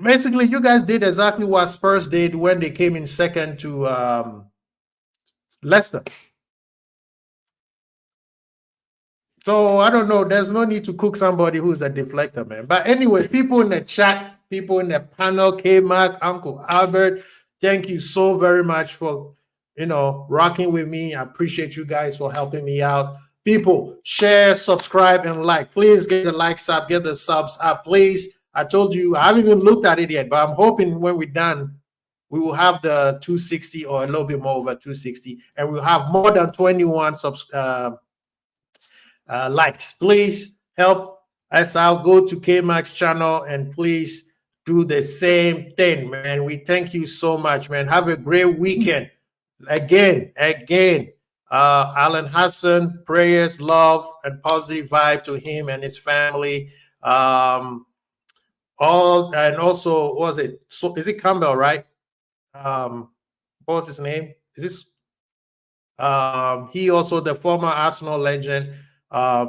Speaker 1: Basically, you guys did exactly what Spurs did when they came in second to Leicester. So I don't know. There's no need to cook somebody who's a deflector, man. But anyway, people in the chat, people in the panel, K-Mac, Uncle Albert, thank you so very much for, rocking with me. I appreciate you guys for helping me out. People, share, subscribe, and like. Please get the likes up, get the subs up, please. I told you, I haven't even looked at it yet, but I'm hoping when we're done, we will have the 260 or a little bit more over 260, and we'll have more than 21 likes. Please help us out. Go to K-Mac's channel and please do the same thing, man. We thank you so much, man. Have a great weekend. Again, Alan Hassan, prayers, love, and positive vibe to him and his family. And also, what was it? So is it Campbell, right? What was his name? Is this he also the former Arsenal legend?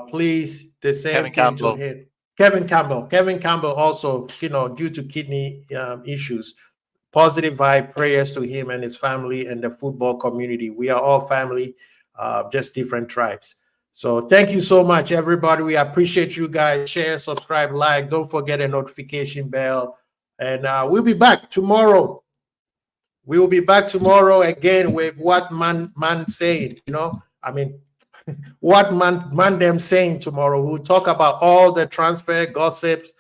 Speaker 1: Please, the same thing to him. Kevin Campbell also, due to kidney issues. Positive vibe, prayers to him and his family and the football community. We are all family, just different tribes. So thank you so much, everybody. We appreciate you guys. Share, subscribe, like. Don't forget a notification bell. And we'll be back tomorrow. We will be back tomorrow again with what man saying, what man them saying tomorrow. We'll talk about all the transfer gossips,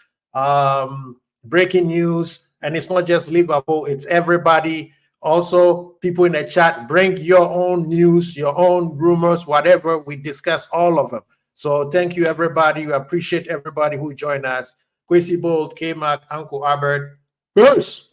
Speaker 1: breaking news, and it's not just Liverpool, it's everybody. Also, people in the chat, bring your own news, your own rumors, whatever. We discuss all of them. So thank you, everybody. We appreciate everybody who joined us. Kwesi Bolt, K-Mac, Uncle Albert. Peace.